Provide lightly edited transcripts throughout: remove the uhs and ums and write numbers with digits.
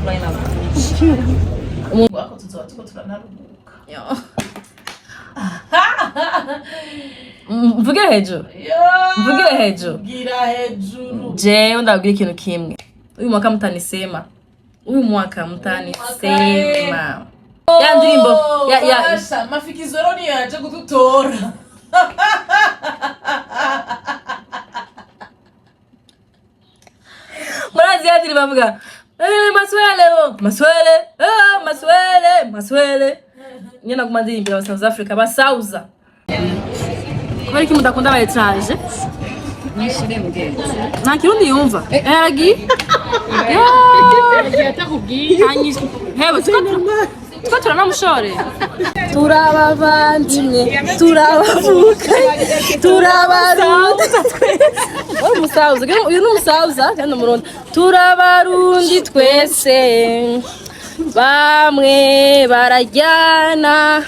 fly na umuntu wako tuzoba turanaruhuka mvuge hejuru jewe ndabwira ikintu kimwe uyu mwaka mutanisema ya ndirimbo ya mafikizoro ni yaje kututora murazi yadiri bavuga maswele nyina kuma ndirimbo ya South Africa basauza kwari ki mudakunda ba etranje nishire mugenzi nta kirundi yumva yaragiye yatakubwiye hanyisha hewe twa turanamushore turabavandimwe turabavuka turabarundi umusaza uyu ni umusaza kandi umurundi turabarundi twese bamwe barajyana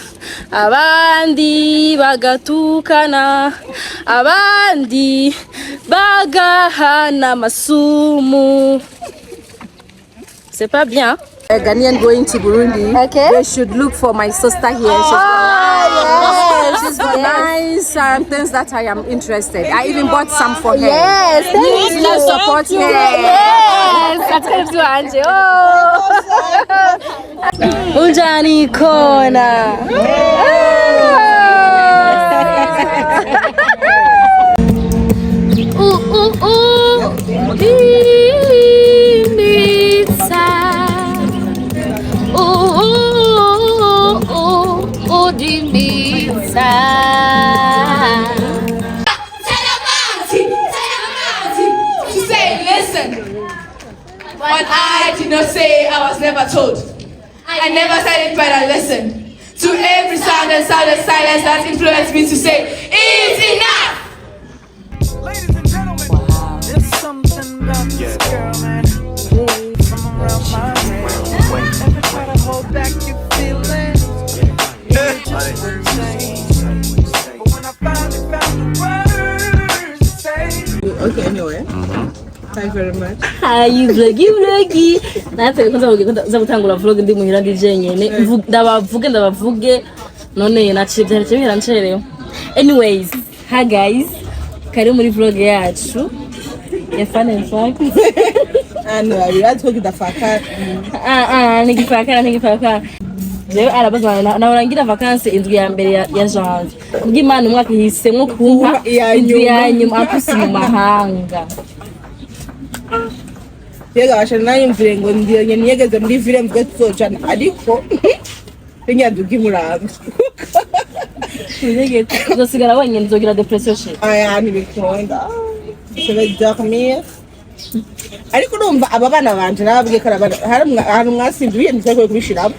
abandi bagatukana abandi bagahana masumu. C'est pas bien. A Ghanaian going to Burundi, they should look for my sister here. She's got nice things that I am interested. I even bought some for her. Yes, thank you. Let's support her. Yes, that's good to Angie. Oh, Ujani Kona. But I did not say I was never told. I never said it, but I listened to every sound and silence that influenced me to say, it's enough! Ladies and gentlemen, wow. There's something about this girl, man. From around my head. Every time I hold back your feelings, you just wouldn't say. But when I finally found the words to say. Okay, anyway. Thank you very much. Hi, vlogi. Natwe kwanza gutangura vlog ndi muhira ndi jenyene. Ndabavuge none naciye byari ncerewe. Anyways, hi guys. Kari muri vlog yacu. Ya fun and fun. We are talking the fakar. Nigifakara. Jewe arabazana na urangira vacances indwi ya mbere ya janvier. Kubw'Imana umwaka hisemwe kumpa indwi ya nyuma apusi mu mahanga. Yega washana yimvire ngo ndiye niyegeze muri ville mvuge tuzojana ariko nyaduga imuranga. Nigeze uzosigara wenyine uzogira depression she. Aya ntibikunda. Je vais dormir. Ariko numva aba bana banje nababwiye karabana hari mwasinduye ndikwe kubishiramo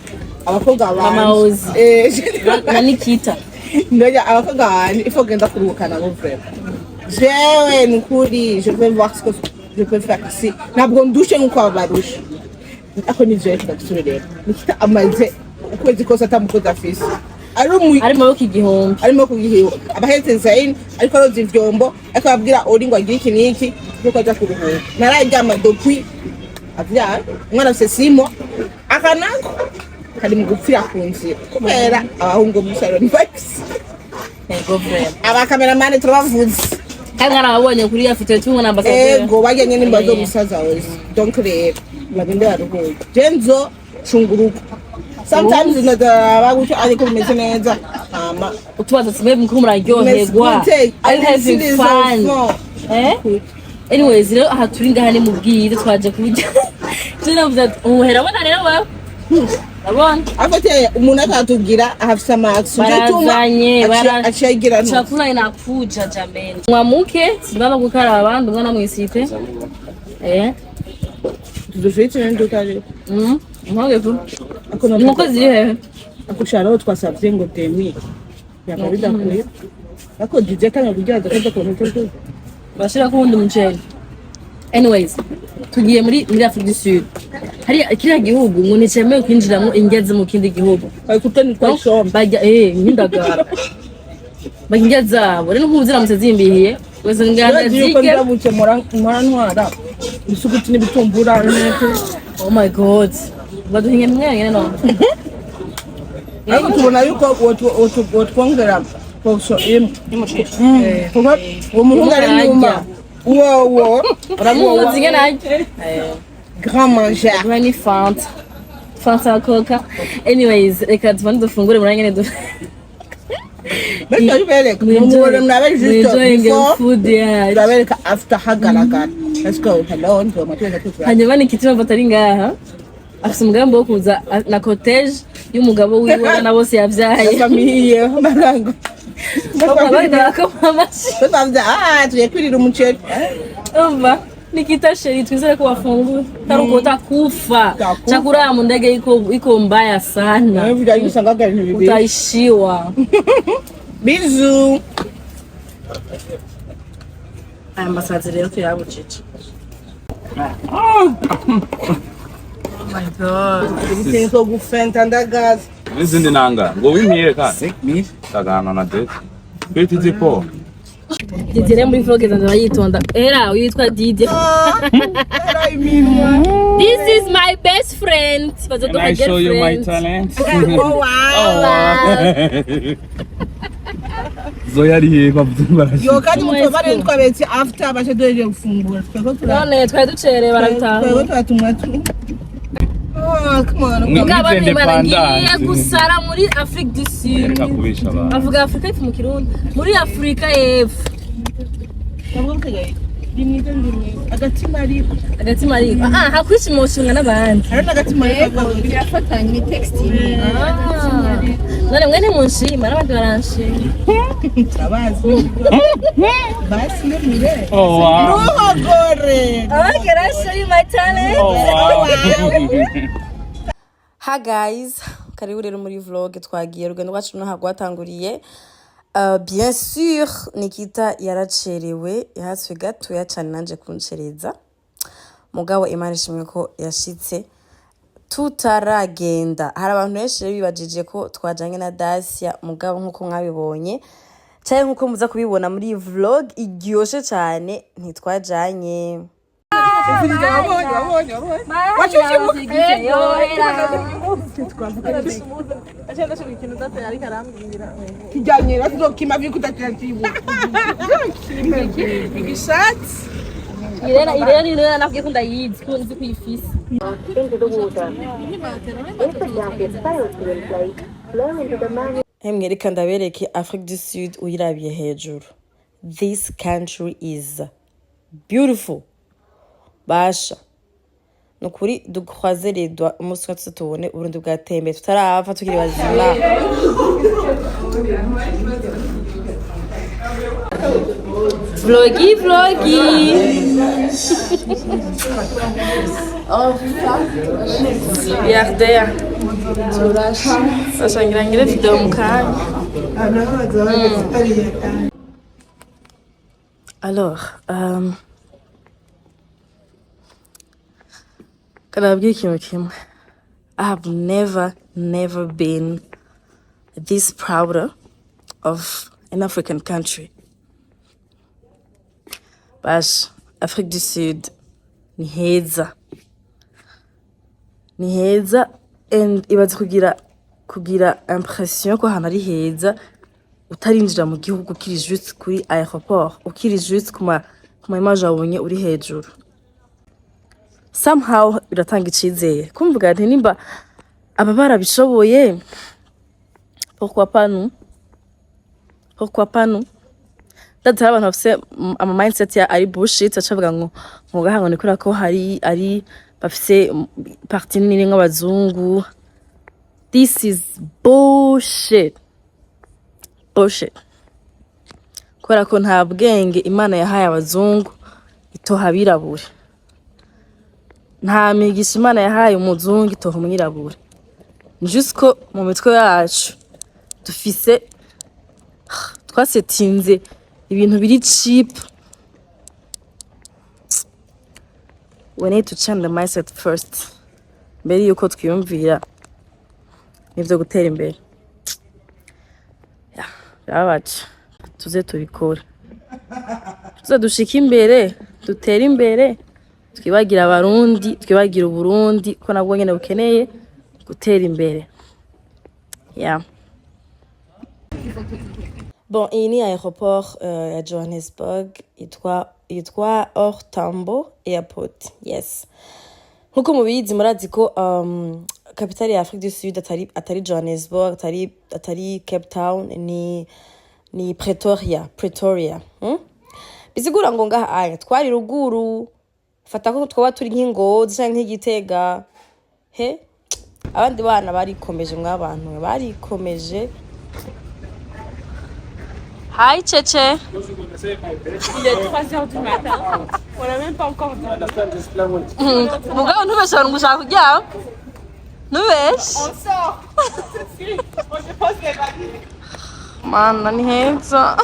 abakobwa banje na Nikita ndoya abakobwa banje ifo genda kurukana mu vrema jewe nkuri je vais voir ce que je peux faire ici nabwo ndushe nkuko abarusha ako ni je ndakusubirira Nikita amaze ukwezi kose atamukoza afisi arimo kugihomba abahetse zain ariko rozi ivyombo ariko ababwira uri ngo agira iki niki nuko aja kuruhuka nararyama depuis avya umwana afise simo akanako kari mu gupfira kunzi kubera abahungu mu salon vibes aba cameraman turabavuze kandi arabonye kuri afite tumwe n'ambasaderi ego bajyanye n'imbazo musaza wese donc rero bagende baruhuka jenzo chunguruka sometimes bagucho ariko bimeze neza utubaza simwe mukuru muraryoherwa ari having fun anyways rero aha turi ngaha ni mu bwire twaje kurya tunavuze umuhera bona rero wawe abon afate umuntu akatubwira afisa max barazanye achagira chakula inakuja jameni mwamuke sibaba gukara abandi umwana mwisite tudufite ndukare nkogevu nuko ziri hehe akusharaho twasavye ngo temi yakabida kuri ako DJ kanga kujaza kwenda kwa mtoto bashira ko wundi muceri. Anyways tugiye muri Afrika du Sud hari kiriya gihugu ngo nicemeye kwinjiramo ingeze mu kindi gihugu kutani kwa shomba bajya nk'indagara bagingeza bore n'ukumuzira musezimbihiye wese nganda zike yuko ndamuke mora ntwara isukuti n'ibitumbura n'ete Oh my god. Baduhinge mwenge no. ariko tubona yuko wotwongera portion imwe kuko umuhungu ari nyuma uwo uramuzi Muzinge naje. grand mangeur Granny Fanta. Fanta Coca. Anyways, reka tuvane dufungure murangene du. Benda yubereka umugore mwabe juste before food yeah. urabereka after hagaragara. Let's go. Hello, ndo matweza tutu. Hanyuma ni kitima batari ngaha. Afise umugambi wo kuza na cottage y'umugabo wiwe na bose yavyaye. Famille marango. Bakabagara ko mamashi. Bavya tuye kwirira umuceri. Umva Nikita sheri twizere ko wafungura. Taruko utakufa. Chakula ya ndege iko mbaya sana. Navyo yisanga gari bibi. Utaishiwa. Bizu. Ambasaderi rero tuyabucice. Oh my god. Ibitenso gufenta ndagaza. Izindi nanga ngo wimire kandi tagana na date kwiti zipo Didire muri vlog zanjye bayitonda era uyitwa Didi. This is my best friend. I show you my talent. Oh wow. Zoya rihe bavuga Yo kandi mutobare twabetse after baje doje gufungura. None twari ducere barabitaha. Twego twatumwa tu. Oh, come on. Mugaba ngiye gusara muri Afrique du Sud. Reka kubisha abantu. Avuga Afrika y'Epfo mu Kirundi. Muri Afrika y'Epfo. Agatima ariko. Agatima ariko. Hakwishimoshinga n'abandi. Hari n'agatima ariko. birafatanye ni textile None mwene munshima n'abandi baranshima. Abazi. Basi mire. Oh wow. Oh gore. Can I show you my talent? Oh wow. Hi guys, karibu rero muri vlog twagiye rugendo rwacu no hagwatanguriye. Bien sûr Nikita yaracerewe yahatswe gato cyane nanje kuncereza. Mugabo Imana ishimwe ko yashitse tutaragenda. Hari abantu benshi bibajije ko twajanye na Dacia mugabo nkuko mwabibonye cyane nkuko muza kubibona muri vlog iryoshe cyane ntitwajanye. Kijanye rero kima bikutatatibu. Igishati. Irena navuye ko ndayizi ko nzi kuyifisa. Reka ndabereke Afrique du Sud uyirabiye hejuru. This country is beautiful. Basha. Nukuri dukwaze redwa umunsi watse tubone Burundi bwatembe tutarava tukiri bazima. Vlogiiii. Oh, milliardaire. Sasa ngira video mukanya. Alors, I have never been this prouder of an African country. But Afrique du Sud ni heza. And ibaze kugira impression ko hano ari heza utarinjira mu gihugu kiri juste kuri aéroport ukiri juste kuma image wabonye uri hejuru. Somehow biratanga icizeye kumvuga ati nimba aba barabishoboye pourquoi pas nous That's abantu bafise ama mindset ya ari bullshit acavuga ngo mugahango ni kuri ko ari bafise parti nini nk'abazungu. This is bullshit. Kubera ko nta bwenge Imana yahaye abazungu itoha abirabure. Nta migisha Imana yahaye umuzungu itoha umwirabure. Jusqu'o mu mitwe yacu dufise twasetinze ibintu biri cheap. We need to change the mindset first. Mbere yuko twiyumvira nivyo gutera imbere. Yabaje tuze tubikora. Tuze dushika imbere, dutera imbere. twibagira abarundi twibagira uburundi ko nabwo nyene bukeneye gutera imbere. Yeah. Bon, iyi ni aéroport ya Johannesburg yitwa Tambo Airport. Yes. Nkuko mubizi murazi ko capitale ya Afrique du Sud atari Johannesburg, atari Cape Town, ni Pretoria. Bizigura ngo ngaha aya twari ruguru fata ko twaba turi nk'Ingozi canke nk'Igitega. He abandi bana barikomeje mw'abantu barikomeje. Hi Cheche. Il est 3h du matin. On n'a même pas encore Mugabo ntubeshe abantu gushaka kuryama. Ntubeshe. On sort. On se pose les valises. Mana ni heza.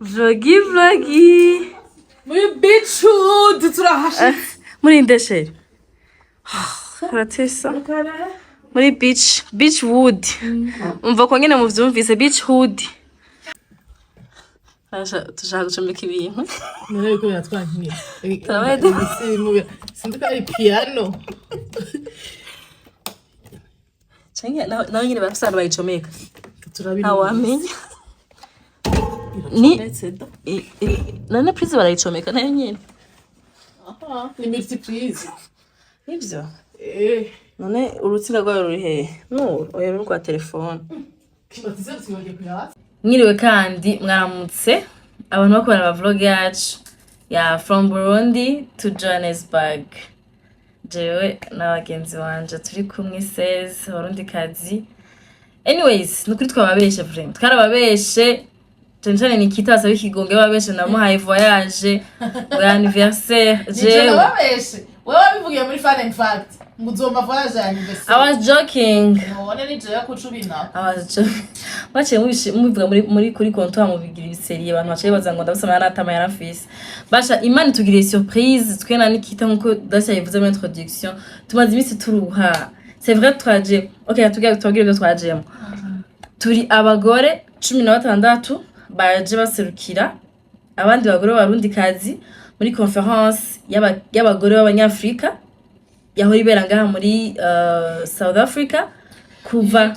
Vlogiiii. Muri beachwood turahashitse. Muri ndesheri. Haratesa. Muri beachwood. Umva ko ngene muvyumvise beachwood. Tushaka gucomeka ibintu. None ko yatwankiye. Tabede. Sinduka ari piano. Change nawe nyine bafisana bayicomeka. Turabina. Awamenya. Ni none prise barayicomeka nayo nyine. Aha, ni multiprise. Nibyo. None urutsinga rwawe ruri hehe? No, oya ruri kwa telefone. Mwiriwe kandi mwaramutse abantu bakora vlog yacu ya from Burundi to Johannesburg. Jewe n'abagenzi wanje turi kumwe 16 abarundikazi. Anyways, nukuri twababeshe vraiment. Twarababeshe. Tenjane Nikita sabi kigonge babeshe namuhaye voyage ya anniversaire. Je babeshe. Wewe wabivugiye muri Fun and Fact. Muzoma voyage ya anniversaire. I was joking. None ni je yakucubina. I was joking. Bache mubivuga muri kuri konto mubigira ibiseri abantu bacaye bazanga ndabusama yaratama yarafise. Basha Imana tugiriye surprise twena Nikita nkuko Dacia yivuze muri introduction. Tumaze imisi turuha. C'est vrai twaje. Okay, tubwire byo twajemo. Turi abagore 16 baje baserukira abandi bagore b'abarundikazi muri conference y'abagore b'abanyafrika yahora ibera ngaha muri South Africa kuva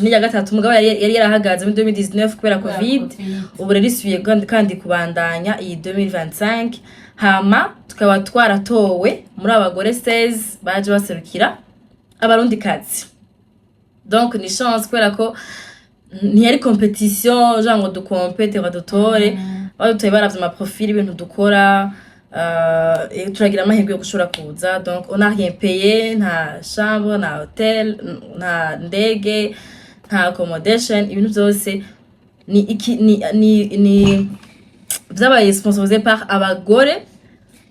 ni ya gatatu umugabo yari yarahagaze muri 2019 kubera covid ubu rero isubiye kandi kubandanya iyi 2025 hama tukaba twaratowe muri abagore 16 baje baserukira abarundikazi. Donc ni chance kubera ko ntiyari competition genre ngo dukompete badutore badutoye baravye ama profil ibintu dukora turagira amahirwe yo gushobora kuza. Donc on a rien payé, nta chambre, nta hotel, nta ndege, nta accommodation, ibintu byose ni vyabaye sponsorisé par abagore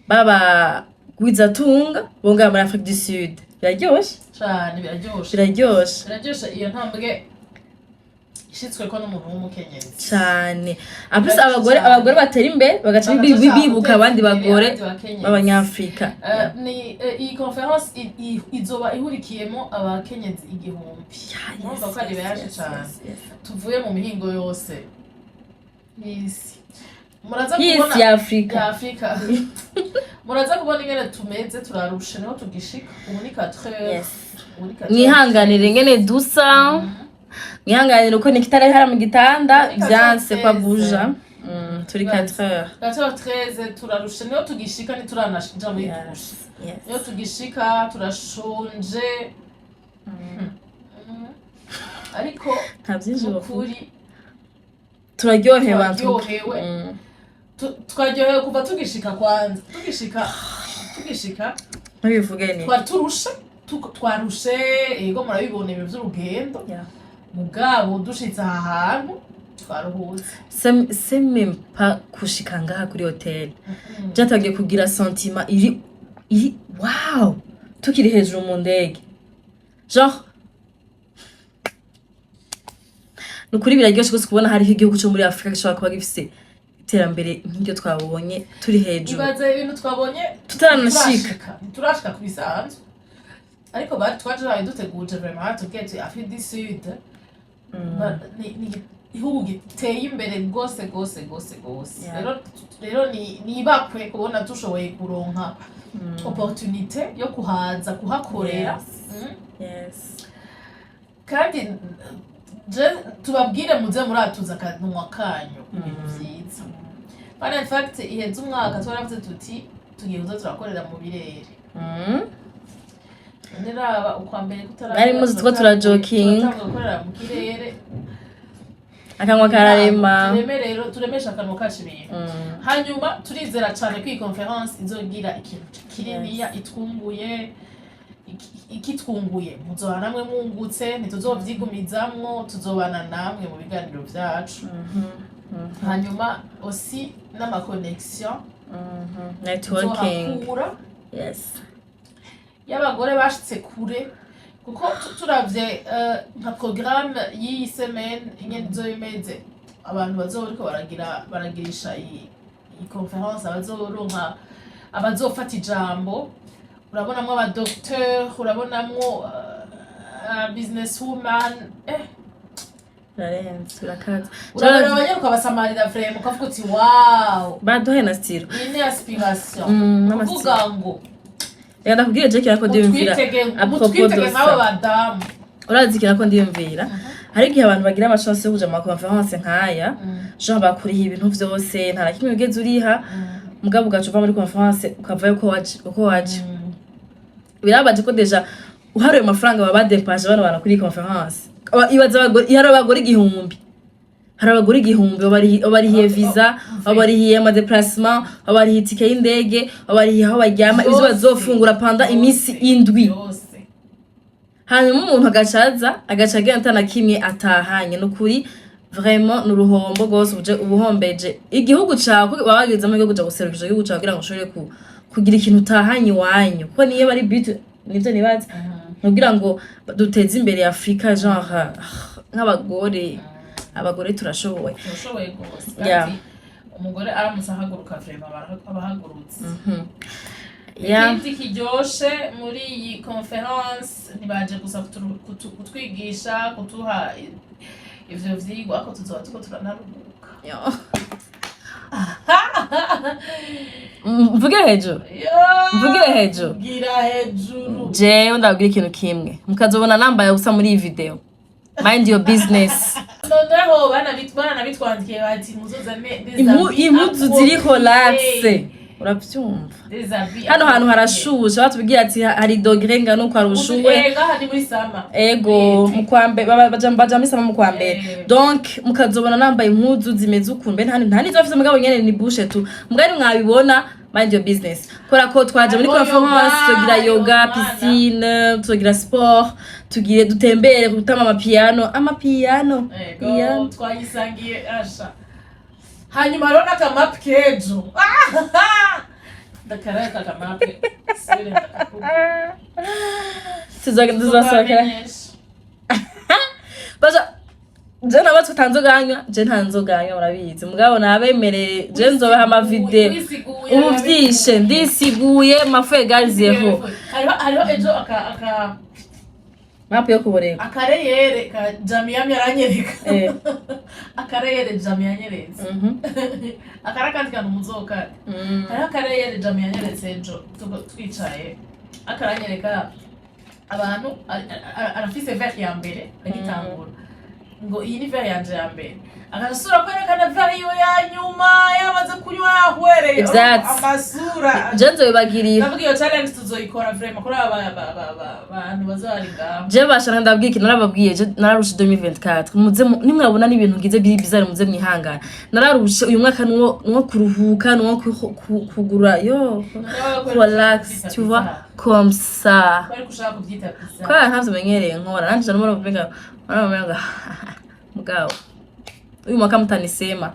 baba gwizatunga bonga muri Afrique du Sud. Biraryoshe cyane, biraryoshe iyo ntambwe ishitswe ko n'umuntu w'umukenyezi cyane. Apus abagore batera imbere bagaca bibuka abandi bagore b'abanyafrika. Ni iyi conference izoba ihurikiyemo abakenyezi 1000. Urumva ko ari benshi cyane tuvuye mu mihingo yose y'isi. Muraza kubona ya Afrika. Muraza kubona ingene tumeze turarushe niho tugishika ubu ni 4h. Mwihanganire ingene dusa. Mwihanganire uko Nikita hara mu gitanda byanse kwa buja. Turi 4h. 4h13 turarushe niho tugishika ni turanashija muri kusha. Niho tugishika turashonje. Ariko ntabyinjira turaryohewe abantu. Twaryohewe kuva tugishika kwanza. Tugishika. Nabivugeni. Twarushe ego murabibona ibyo by'urugendo. Mugabo dushitse ahantu twaruhutse. C'est même pas kushika ngaha kuri hotel. Jatagiye kugira sentiment iri wow. Tukiri hejuru mu ndege. Genre nukuri biraryoshe gusa kubona hari igihugu cyo muri Afrika gishobora kuba gifise iterambere nk'iryo twabonye turi hejuru. Ibaze ibintu twabonye tutaranashika. Turashika kubisanzwe. Ariko bari twaje duteguje vraiment to get Afrique du Sud. ihugu giteye imbere gose. Rero ni bakwe kubona tushoboye kuronka opportunité yo kuhaza kuhakorera. Yes. Kandi tubabwire muze muratuza akanwa kanyu vyiza. But in fact iheze umwaka twaravuze tuti tugiye kuza turakorera mu birere. Niraba ukwambere kutaraba. Bari muzi two turajoking. Turakorera mu kirere. Akanwa kararema. Turemesha akanwa kacu ibintu. Hanyuma turizera cyane ko iyi conference izogira ikintu kiriniya itwunguye. Ikitwunguye muzohana namwe mungutse ntituzovyigumizamwo tuzobana namwe mu biganiro vyacu. Hanyuma aussi n'ama connection networking. Yes. Y'abagore bashitse kure kuko turavye nka programme y'iyi semaine ingene izoyimeze abantu bazoriko baragirisha iyi conference abazoronka abazofata ijambo. Urabonamwo aba docteur, urabonamwo business woman. Larenz, urakaza. Urabona abanyaruka basamarira vraiment ukavuga uti wow. Baduhe na style. Ini aspiration. Uvuga ngo. Reka ndakubwire je kirako ndiyumvira. Twitege nk'abo badamu. Urazi kirako ndiyumvira. Hari igihe abantu bagira amashance yo kuja mu conference nkaya, genre bakuriha ibintu vyose, nta nakimwe ugeze uriha. Mugabo ugacuva muri conference ukavayo uko waje. Birabaje ko deja uharuye amafaranga baba badepaje bano bana kuri conference. Ibaza abagore igihumbi. Hari abagore igihumbi barihiye visa, barihiye ama déplacement, barihiye ticket y'indege, barihiye aho baryama, izo bazofungura panda imisi indwi. Hanyuma umuntu agacaga ntana kimwe atahanye no kuri vraiment n'uruhombo gose uje ubuhombeje igihugu cawe babagiriza amwe yo kuja guserukisha igihugu cawe kugira ngo ushobore kugira ikintu utahanye wanyu kuko niyo bari but nivyo nibaza kugira ngo duteze imbere Afrika genre abagore turashoboye gose. Umugore aramusahaguruka vraiment abahagurutse. Ikindi kiryoshe muri iyi conference ntibaje gusa kutwigisha kutuha ivyo vyigwa ako tuzoba tuko turanaruhuka. Mvugire hejuru. Gira hejuru. Jewe ndabwira ikintu kimwe. Mukazobona nambaye gusa muri iyi video. Mind your business. Noneho bana bitwandikiye bati muzozane impuzu ziriho laxe. Uravyumva? Hano hantu harashusha batubwiye ati hari dogere ngano uko arushuwe. Hari muri sama. Ego mukwambe baja muri sama mukwambe. Donc mukazobona nambaye impuzu zimeze ukuntu nta nizo afite mugabo nyene ni bushe tu. Mugari mwabibona mind your business. Kora ko twaje muri conference tugira yoga, piscine, tugira sport, tugire dutembere gutama amapiano. Ego twayisangiye asha. Hanyuma rona kamapu kejo. Ndakareka kamapu. Sire ndakakuba. Tuzasokera. Baza je nabatwe tanzoganya, je ntanzoganya urabizi. Mugabo nabemereye je nzobaha ama video. Ubuvyishe ndisiguye mafuye gaziyeho. Hariho ejo aka mapu yo kuboreka. Akareyere ka Jamiyami aranyereka. Akareyere Jamiyami anyeretse. Akarakandi kantu muzoka. Hariho akareyere Jamiyami anyeretse ejo twicaye. Akaranyereka abantu arafise verre ya mbere agitangura. Ngo iyi ni verre yanje ya mbere. Akasura kwerekana verre yo ya nyuma yamaze kunywa ahwereye amasura. Jenzo bibagiriye. Ndavuga iyo challenge tuzoyikora vraiment kuri abantu bazaringa. Je bashaka ndabwiye iki narababwiye je nararusha 2024 muze nimwabona n'ibintu ngize bizarre muze mwihangana. Nararusha uyu mwaka no kuruhuka no kugura yo relax tu vois comme ça. Bari kushaka kubyita pizza. Kwa ntavyo menyereye nkora nanje ndamara kuvuga mugabo uyu mwaka mtanisema.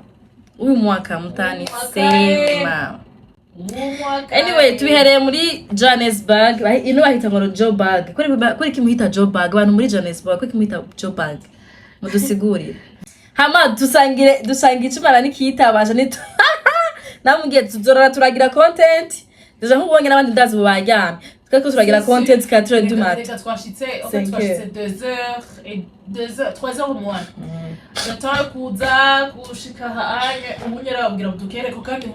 Anyway, tubihereye muri Johannesburg. Ino bahita ngo Joburg. Kuri kimuhita Joburg. Abantu muri Johannesburg kuri kimuhita Joburg. Mudusigurire. Hama dusangire icumara nikita baje ni namubwiye tuzorora turagira content. Deja nkubonye nabandi ndazi bubajyame. Peut-être que turagira content 4h du mat. Reka twashitse 3h moins. Nataka kuza gushika hanye umunyera babwira butukereko kandi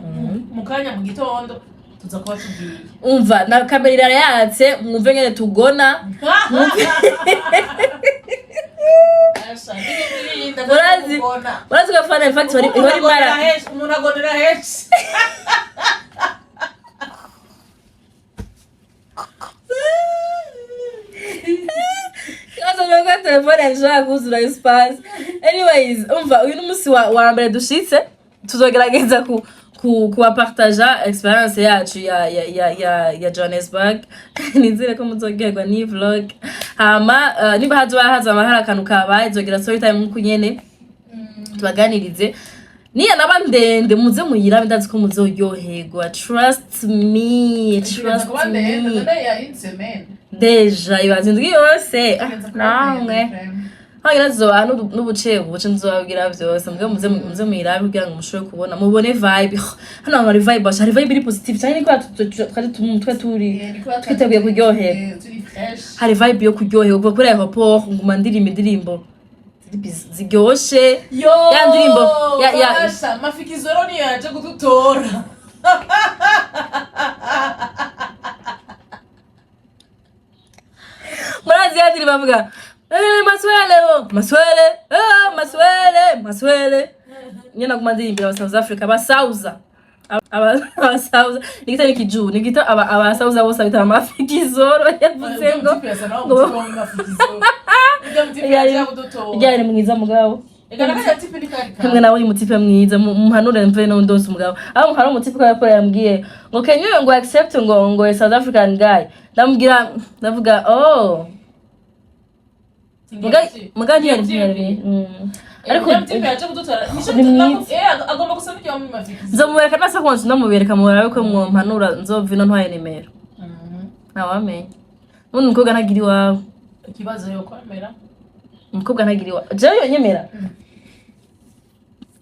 mu kanya mu gitondo tuza kuba tugiye. Umva na kamera yatse mwumve ngene tugona. Urazi gafana in fact wari mara umuntu agonera henshi. telefone yashaka kuzura espace. Anyways, umva uyu n'umusi wa mbere dushitse tuzogerageza ku partager experience yacu ya Johannesburg. Nizere ko muzogerwa ni vlog. Hama niba haza amahara akantu kabaye zogira story time nkuko nyene tubaganirize. Niya naba ndende muze muyira ndazi ko muzoryoherwa. Trust me. Deja ibaze ndwi yose namwe hagira zoba n'ubuce nzobabwira byose mbwe muze muyirabe kugira ngo mushobore kubona mubone vibe hano hari vibe hari vibe iri positive cyane ko twari twiteguye kuryohera hari vibe yo kuryohera uva kuri aeroport nguma indirimbo ziryoshe ya ndirimbo ya mafikizoro ni yaje kudutora. Murazi yadiri bavuga maswele nyina kumandirimbira aba South Africa abasauza nikita nikiju nikita abasauza bose bita amafikizoro yavuze ngo yari mwiza mugabo hamwe nawe umutipe mwiza muhanure mve no ndose umugabo aho hari umutipe ko yambwiye ngo can you ngo accept ngo South African guy ndavuga oh mugani yari ariko agomba gusana ibyo mu mafikizoro nzomwereka nasa ko ndamubereka murabe ko mpanura nzovino ntwaye nimero nawamenye none umukobwa ntagiri wawe ikibazo yo kwamera umukobwa ntagiri wawe je yonyemera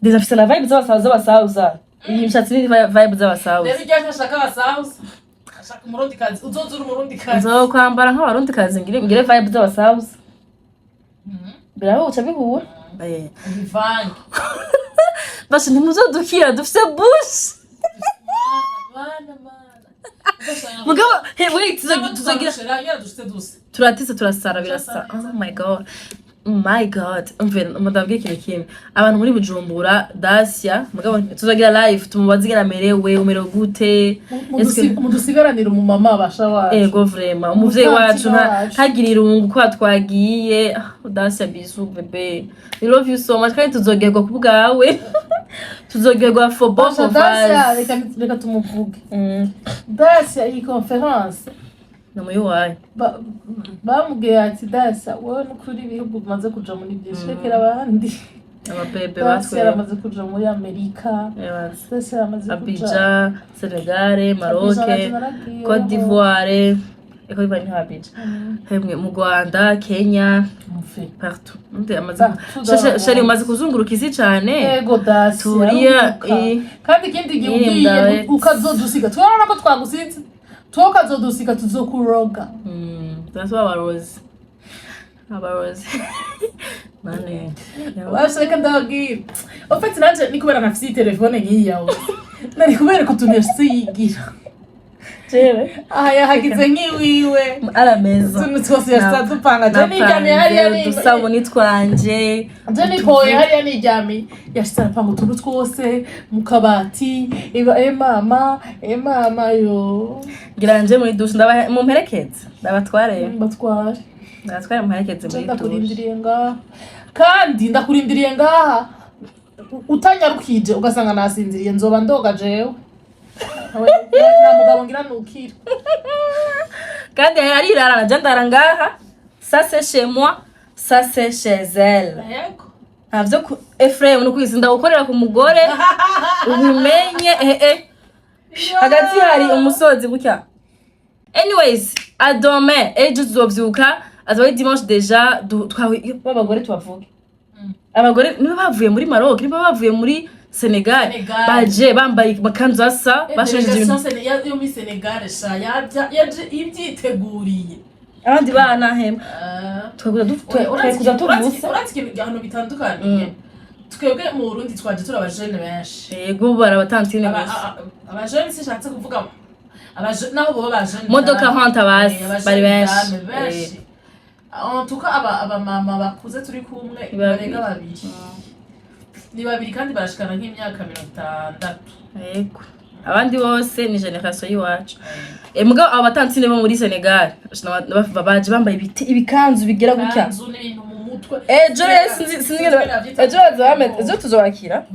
Deza fisa na vibe z'abasauza iyi mshatsi ni vibe z'abasauza rero ijya ashaka abasauza ashaka umurundikazi uzozura umurundikazi zo kwambara nk'abarundikazi ngire vibe z'abasauza Bravo, uca bihura Ivange Basha ntimuzodukira dufise bush Mugabo hey wait tuzagira turatise turasara birasa oh my god umvira kile kimwe abantu muri Bujumbura Dacia mugabo tuzagira live tumubazigira merewe umero gute mudusigaranira mu mama basha wacu ego vraiment umuvyeyi wacu ntagirira irungu kwa twagiye Dacia bisu bebe we love you so much kandi tuzogerwa kubwawe tuzogerwa for both of us Dacia reka tumuvuge Dacia iyi conference namuyo waye bamubwiye ati Dacia wowe n'ukuri ibihugu bimaze kuja muri byinshi rekera abandi ababebe batwe yaramaze kuja muri Amerika Dacia yaramaze kuja Abidjan Senegal Maroc Côte d'Ivoire eko bari habije hemwe mu Rwanda Kenya partout shari umaze kuzunguruka isi cyane ego Dacia turiya kandi ikindi gihe ukazodusiga twabona ko twagusinze tukazodusika tuzokuroga turasaba abarozi mane washaka ndabwira ofite nanje ni kubera nafite telefone nkiyi yawe nari kubera ko tunesigira jewe yahagize nkiwiwe arameza tuntu twose yasatupanga je nijyamiye hariya ni dusabuni twanje je nipoye hariya nijyamiye yasatupanga utuntu twose mu kabati mama yo ngiranje muri douche ndaba mu mperekeze ndabatware mu mperekeze muri ndakurindiriye ngaha kandi ndakurindiriye ngaha utanyarukije ugasanga nasinziriye nzoba ndoga jewe na mugabo ngira nukira kandi hari irara najandara ngaha ça c'est chez moi ça c'est chez elle avyo ku Ephraim no kwizinda gukorera ku mugore ubimenye hagati hari umusozi gutya anyways adome ejo tuzovyuka azawe dimanche déjà twabagore tubavuge abagore niba bavuye muri Maroc niba bavuye muri Senegal baje bambaye makanzu asa bashoje ibintu yo muri Senegal sha yaje ibyiteguriye abandi bana hema twakuza tuvusa uratike ibigano bitandukanye twebwe mu Burundi twaje turabajene benshi yego barabatantine bose abajene sishatse kuvuga naho bo bajene modoka hanta bari benshi en tout cas aba mama bakuze turi kumwe barenga babiri ni babiri kandi barashikana nk'imyaka 60 yego abandi bose ni generation yiwacu mugabo abatantine bo muri Senegal baje bambaye ibikanzu bigira gutya ejo tuzobakira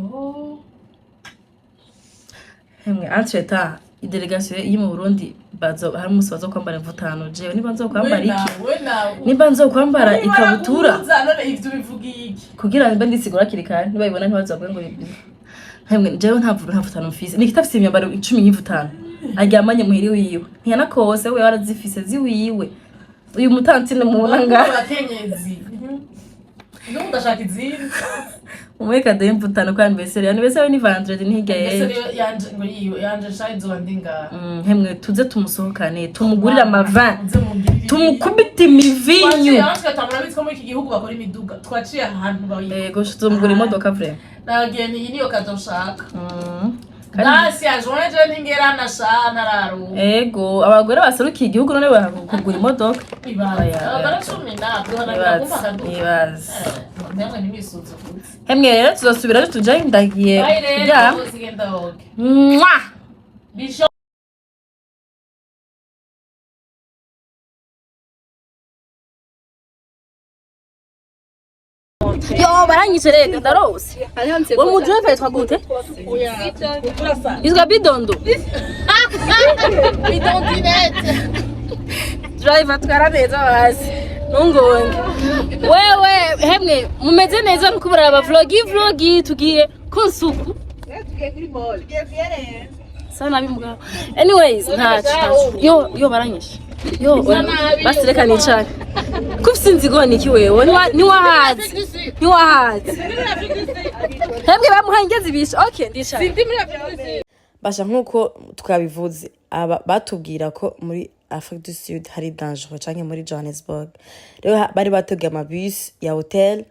hemwe entreta idelegation yi mu Burundi hari umunsi bazo kwambara imvutano jewe niba nzo kwambara iki niba nzo kwambara ikabutura kugira ngo ndisigura kirikane nibayibona ntibazagwe ngo hemwe jewe nta mvutano mfise nikitafise imyambaro 10 y'imvutano aryamanye muhiri wiwe ntiyanakose we warazifise ziwiwe uyu mutantine mubona abakenyezi no ndashaka izindi umweka de imvutano kwa anniversaire anniversaire ni vendredi ntigaye yanje shaizo ndinga hemwe tuze tumusohokane tumugurira amavin tumukubita imivinyu yanjye tamurabitse muri iki gihugu bakora imiduga twaciye ahantu bayi yego tumugura imodoka vrema nageni iyi niyo kadoshaka Nasi ajoje ningera na shana raro. Ego abagore baserukiye igihugu none bakugura imodoka. Ibaza. Hemwe rero tuzosubira tuja ndagiye kujya. Yo barangije rega ndarose. Wo mujwe fetwa gute? Izga bidondo. Bidondo ibete. Driver twara neza basi. Nungonge. Wewe hemwe mumeze neza nukubura aba vlogi tugiye kunsuku. Tugiye kuri mall. Tugiye vyere. Sana bimugabo. Anyways, yo baranyishe. Yo basi reka nicare. Kufise ngo niki wewe ni wahazi. Hemwe bamuhangeze ibisho. Okay ndicare. Sindi muri Afrique. Basha nkuko twabivuze batubwira ko muri Afrique du Sud hari danger canke muri Johannesburg. Rero bari bategeye amabus ya hotel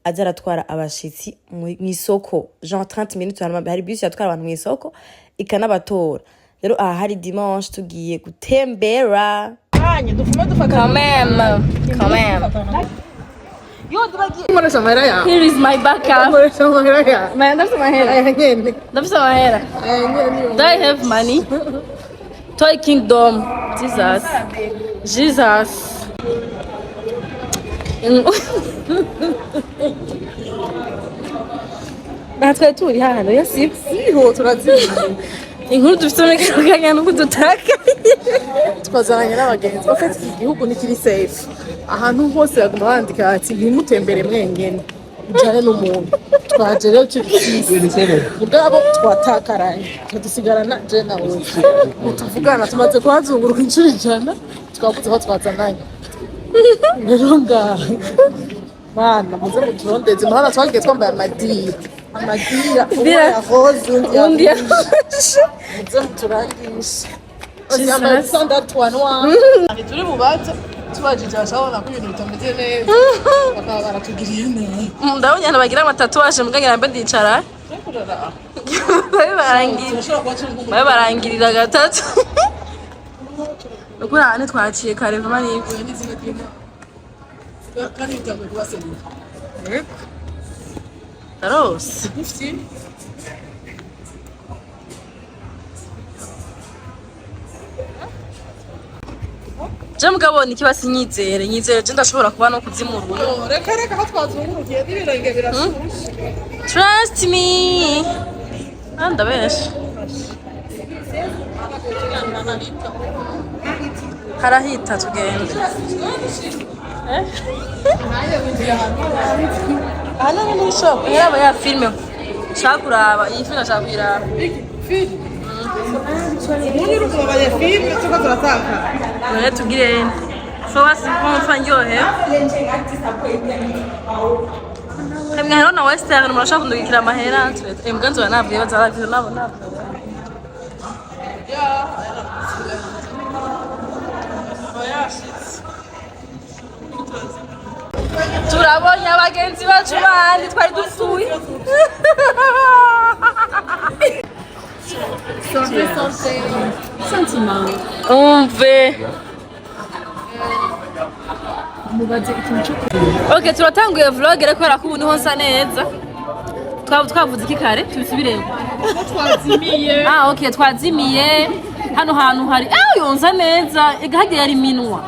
azaratwara abashitsi mu isoko. Genre 30 minutes hari bus yatwara abantu mu isoko ikanabatora. Rero aha hari dimanche tugiye gutembera. Quand même. Yo dragi. Here is my backup. Man, that's my hair. Do I have money? Toy Kingdom. Jesus. Natwe turi hano yasiho turaziye. Inkuru dufite n'ikanya no kudutaka. Twazanye n'abagenzi bafite igihugu nikiri safe. Ahantu hose baguma bandika ati ntimutembere mwengene. Ujane n'umuntu. Twaje rero cy'ikisi. Mugabo twatakaranye. Tudusigarana je na wowe. Tuvugana tumaze kwazunguruka inshuro ijana. Twavuze ko twazananye. Rero ngaha. Bana muze muturondeze muhana twagiye twambaye amadira. Amadira ya rose undi ya muze muturangisha. Oziyambaye standard one. Ani turi mubaza tubajije bashabona ko ibintu bitameze neza. Bakaba baratugiriye neza. Ndabonye bagira amatatuwaje muganga nambe ndicara. Barangirira gatatu. Ukura ane twaciye kare vuba n'ibyo n'izina ry'Imana. Kandi bitamwe kubasenya. Rose. Mugabo nikibasi nyizere je ndashobora kuba no kuzimurura. Reka aho twazungurukiye n'ibirenge birashushe. Trust me. Anda besh. Harahita tugende. Hano ni shop yaba ya filme. Shakuraba iyi filme shakira. Film. Munyiru kubaye film tuko turataka. None tugire. So wasi kumfa nyohe. Emwe hero na Western murashaka kundugikira amahera twe. Mganzo wanavuye bazavira nabo nabo. Turabonye abagenzi bacu bandi twari dusuye. Sentiment. Umve. Okay, turatanguye vlog ariko kubera ko ubu niho nsa neza. Twavuze iki kare tubisubiremo. Twazimiye. Okay, twazimiye. Hano hantu hari yonza neza igahagiye ari minwa.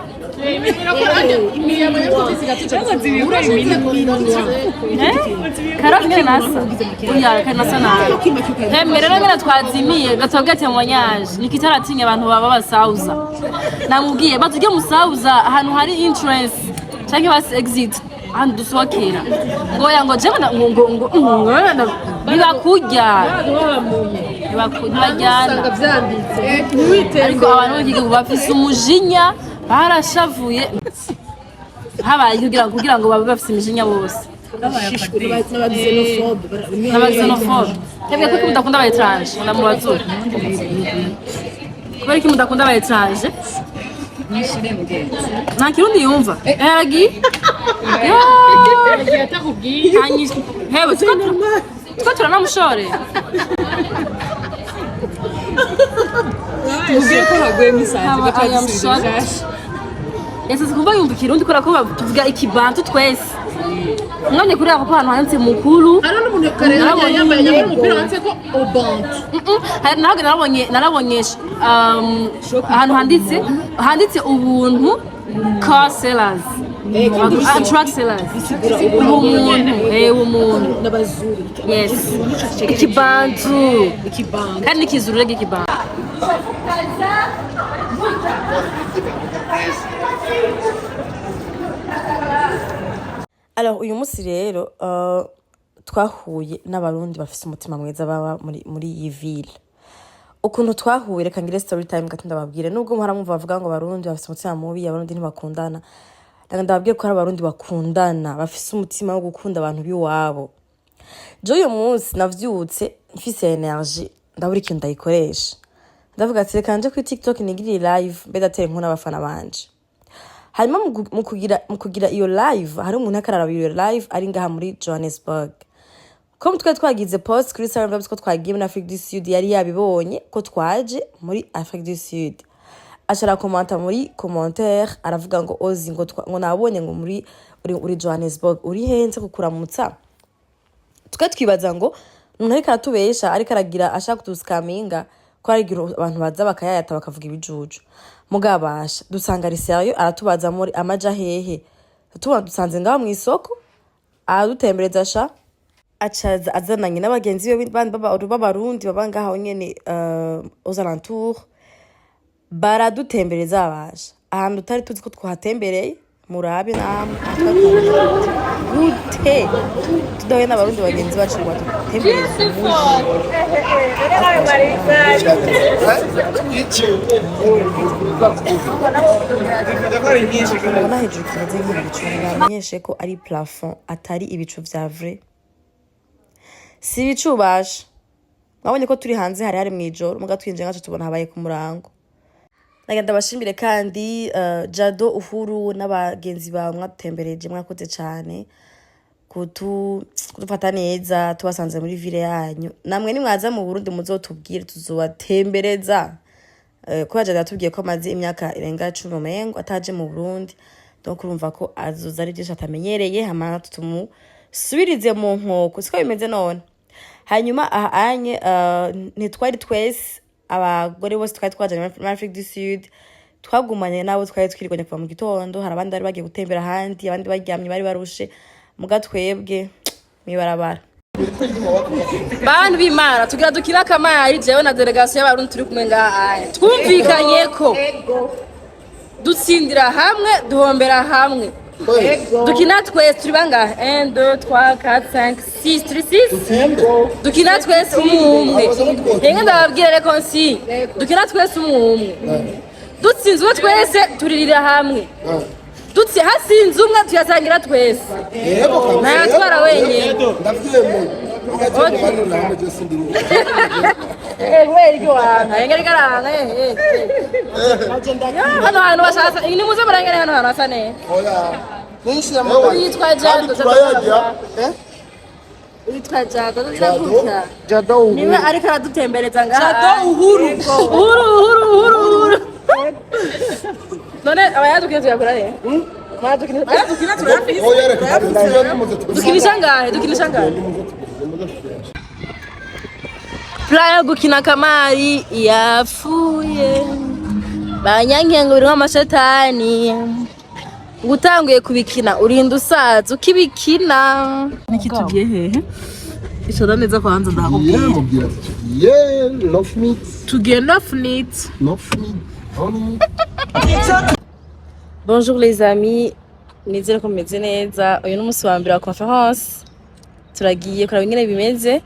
Karafite nasa. Uya kanasa na. Hemere rero twazimiye gatogete monyaje. Nikitaratinya abantu baba basauza. Namubwiye batujye musauza ahantu hari entrance. Cyangwa basi exit. Hano dusohokera. Ngoya ngo jewe ngo bibakurya. Ntibajyana. Ariko abantu bagiye bafise umujinya barashavuye habaye kugira ngo babe bafise imijinya bose n'abaxenophobe twebwe kuko mudakunda aba étranger ndamubazura kubera iki mudakunda aba étranger nta kirundi yumva yaragiye hewe twa turanamushore Tubwire ko haguye misanze batwagisubiza. Ese sikumva yumva ikirundi kubera ko tuvuga ikibantu twese. Mwanya kuri ako hano handitse mukuru. Ari n'umuntu kare yambaye umupira wanditse ko Obantu. Hari naho narabonye ahantu handitse ubuntu car sellers. Truck sellers. Umuntu N'abazuri. Yes. Ikibantu. Kandi kizurure ikibantu. Alors uyu munsi rero twahuye n'abarundi bafise umutima mwiza baba muri iyi ville. Ukuntu twahuye reka ngire story time gatinda babwire nubwo muhara mwumva bavuga ngo abarundi bafise umutima mubi abarundi ntibakundana. Ndababwiye ko ari abarundi bakundana bafise umutima wo gukunda abantu biwabo. Jo uyu munsi navyutse mfise energy ndabura ikintu ndayikoresha. Ndavuga ati reka nje kuri TikTok nigiri live bedateye nkuna abafana banje. Hanyuma mu kugira iyo live hari umuntu akararaba iyo live ari ngaha muri Johannesburg. Ko mutwe twagize post kuri Instagram ko twagiye muri Afrique du Sud yari yabibonye ko twaje muri Afrique du Sud. Ashara komanta muri commentaire aravuga ngo ozi ngo nabonye ngo uri Johannesburg uri henze kukuramutsa. Twibaza ngo umuntu ariko aratubesha ariko aragira ashaka kutuscaminga ko arigira abantu baza bakayayata bakavuga ibijuju. Mugabasha dusanga ari sérieux aratubaza muri amaja hehe. Dusanze ngaho mu isoko adutembereza sha acaza azananye n'abagenzi be b'abarundi baba ngaho nyene aux alentours baradutembereza abasha ahantu utari tuzi ko twahatembereye murabe namwe gute tudahuye n'abarundi bagenzi bacu ngo badutembereze ubona hejuru kimeze nk'ibicu bamenyeshe ko ari plafond atari ibicu vya vrai si ibicu basha mwabonye ko turi hanze hari mwijoro muga twinje ngacu tubona habaye ku murango. Nagenda bashimire kandi Jado Uhuru n'abagenzi bawe mwatembereje mwakoze cyane kudufata neza tubasanze muri ville yanyu. Namwe nimwaza mu Burundi muzotubwire tuzobatembereza ko Jado yatubwiye ko amaze imyaka irenga 10 mengo ataje mu Burundi donc urumva ko azoza ari byinshi atamenyereye hamana tumusubirize mu nkoko siko bimeze none. Hanyuma ahanye ntitwari twese abagore bose twari twajanye muri Afrique du Sud twagumanye nabo twari twiriganye kuva mu gitondo hari abandi bari bagiye gutembera handi abandi baryamye bari barushe muga twebwe mibarabara bantu b'Imana tugira dukira kamari jewe na delegation y'abarundi turi kumwe ngaha twumvikanye ko dutsindira hamwe duhombera hamwe dukina twese turi bangahe 1 2 3 4 5 6 turi 6 dukina twese umwe henga ndababwira reko nsi dukina twese umwe dutsinzwe twese turirira hamwe Tutsi hasinze umwe tuyasangira twese. Nayatwara wenyine. Wewe iryo wana, engeri karanga hano hantu bashaka, ni muze barangere hano hantu hasa ne. Oya. Yitwa Jado. Yitwa Jado, turavuga. Jado. Niwe ariko aradutembereza ngaha. Jado uhuru. None abayadukina tuyakora he? Abayadukina turafise. Oya reka. Dukinisha ngahe? Playa gukina kamari yapfuye. Banyankiye ngo biriho amashetani. Gutanguye kubikina urinda usaza ukibikina. Niki tugiye hehe? Ishora neza kwanza ndakubwiye. Love meat. Tugiye love meat. Bonjour les amis. Nizere ko meze neza. Uyu ni umunsi wa mbere wa conference. Turagiye kuraba ingene bimeze.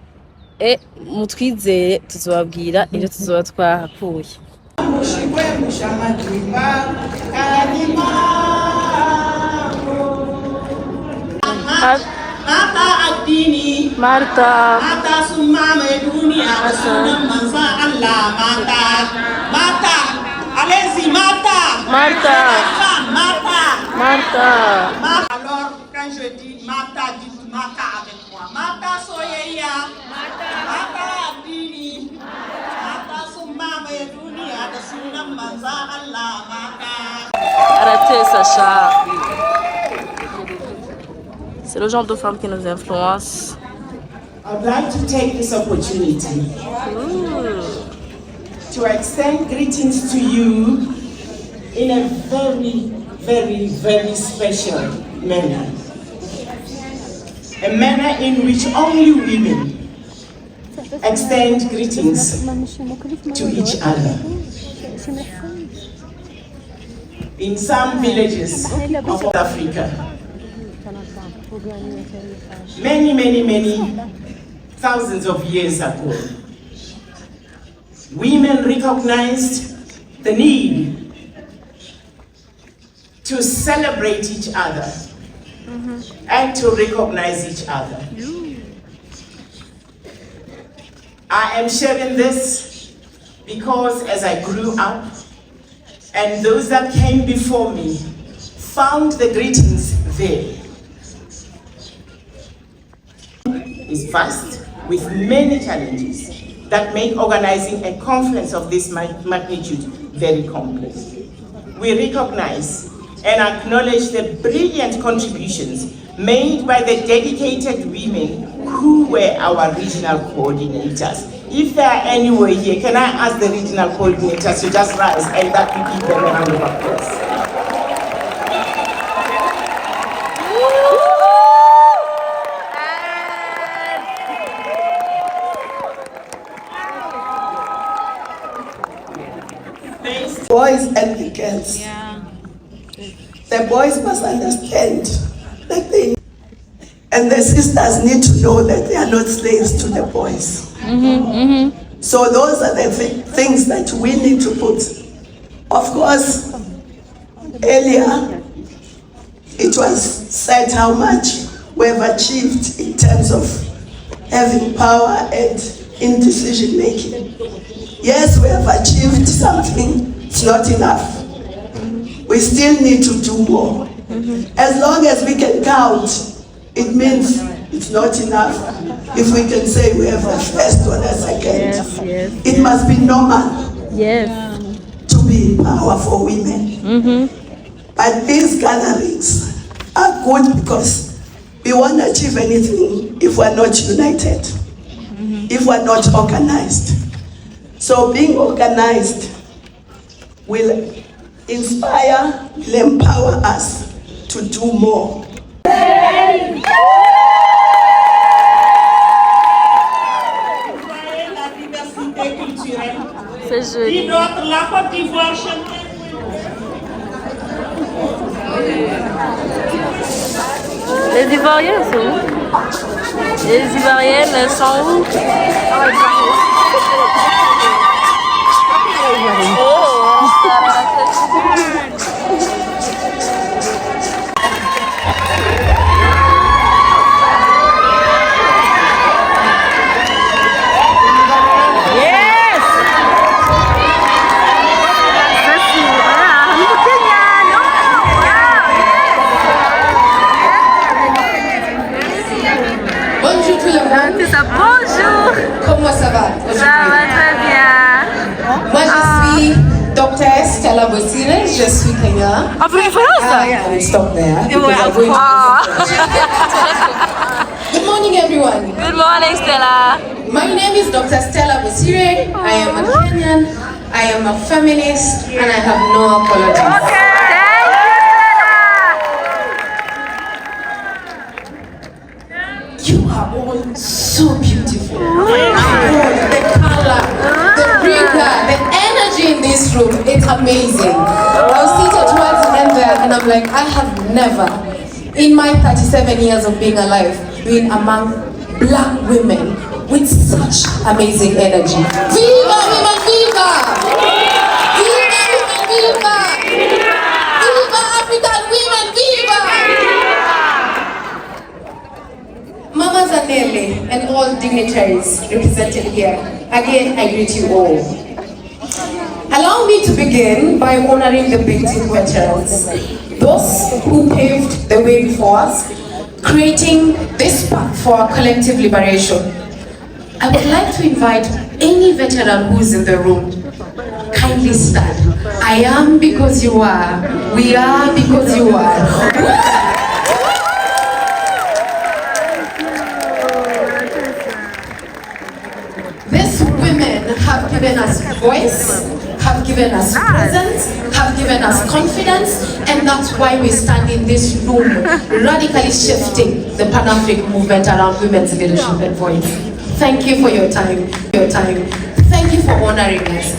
Mutwizere tuzobabwira ibyo tuzoba twahakuye. Mata addini Marta summa mai duniya da sunan manzon Allah mata allez-y mata. Alors quand je dis mata, dites mata avec moi. Mata soyayya mata addini summa mai duniya da sunan manzon Allah mata. Arrêtez Sacha. C'est le genre de femme qui nous influence. I'd like to take this opportunity to extend greetings to you in a very, very, very special manner. A manner in which only women extend greetings to each other. In some villages of Africa, many thousands of years ago, women recognized the need to celebrate each other and to recognize each other. I am sharing this because as I grew up and those that came before me found the greetings there. Is vast with many challenges that make organizing a conference of this magnitude very complex. We recognize and acknowledge the brilliant contributions made by the dedicated women who were our regional coordinators. If there are anywhere here, can I ask the regional coordinators to just rise and that we give them a round of applause? Boys and the girls. The boys must understand that and the sisters need to know that they are not slaves to the boys. So those are the things that we need to put. Of course, earlier it was said how much we have achieved in terms of having power and in decision making. Yes, we have achieved something. It's not enough. We still need to do more. As long as we can count, it means it's not enough. If we can say we have a first or a second, it must be normal to be in power for women. But these gatherings are good because we won't achieve anything if we're not united, if we're not organized. So being organized will inspire, will empower us to do more. C'est joli. La Côte d'Ivoire Les Ivoiriens sont où? Les Ivoiriennes sont où? I'll stop there. Good morning, everyone. Good morning, Stella. My name is Dr. Stella Busire. I am a Kenyan, I am a feminist, and I have no apologies. You are all so beautiful. Oh my God, the color, the rigor, the energy in this room, it's amazing. I was seated towards the end there and I'm like, I have never, in my 37 years of being alive, been among black women with such amazing energy. Viva, viva, viva! Viva, viva, viva! Viva African women, viva! Mama Zanele and all dignitaries represented here, again I greet you all. Allow me to begin by honoring the Beijing veterans, those who paved the way before us, creating this path for our collective liberation. I would like to invite any veteran who's in the room, kindly stand. I am because you are, we are because you are. These women have given us voice, have given us presence, have given us confidence, and that's why we stand in this room, radically shifting the Pan-African movement around women's leadership and voice. Thank you for your time. Thank you for honoring us.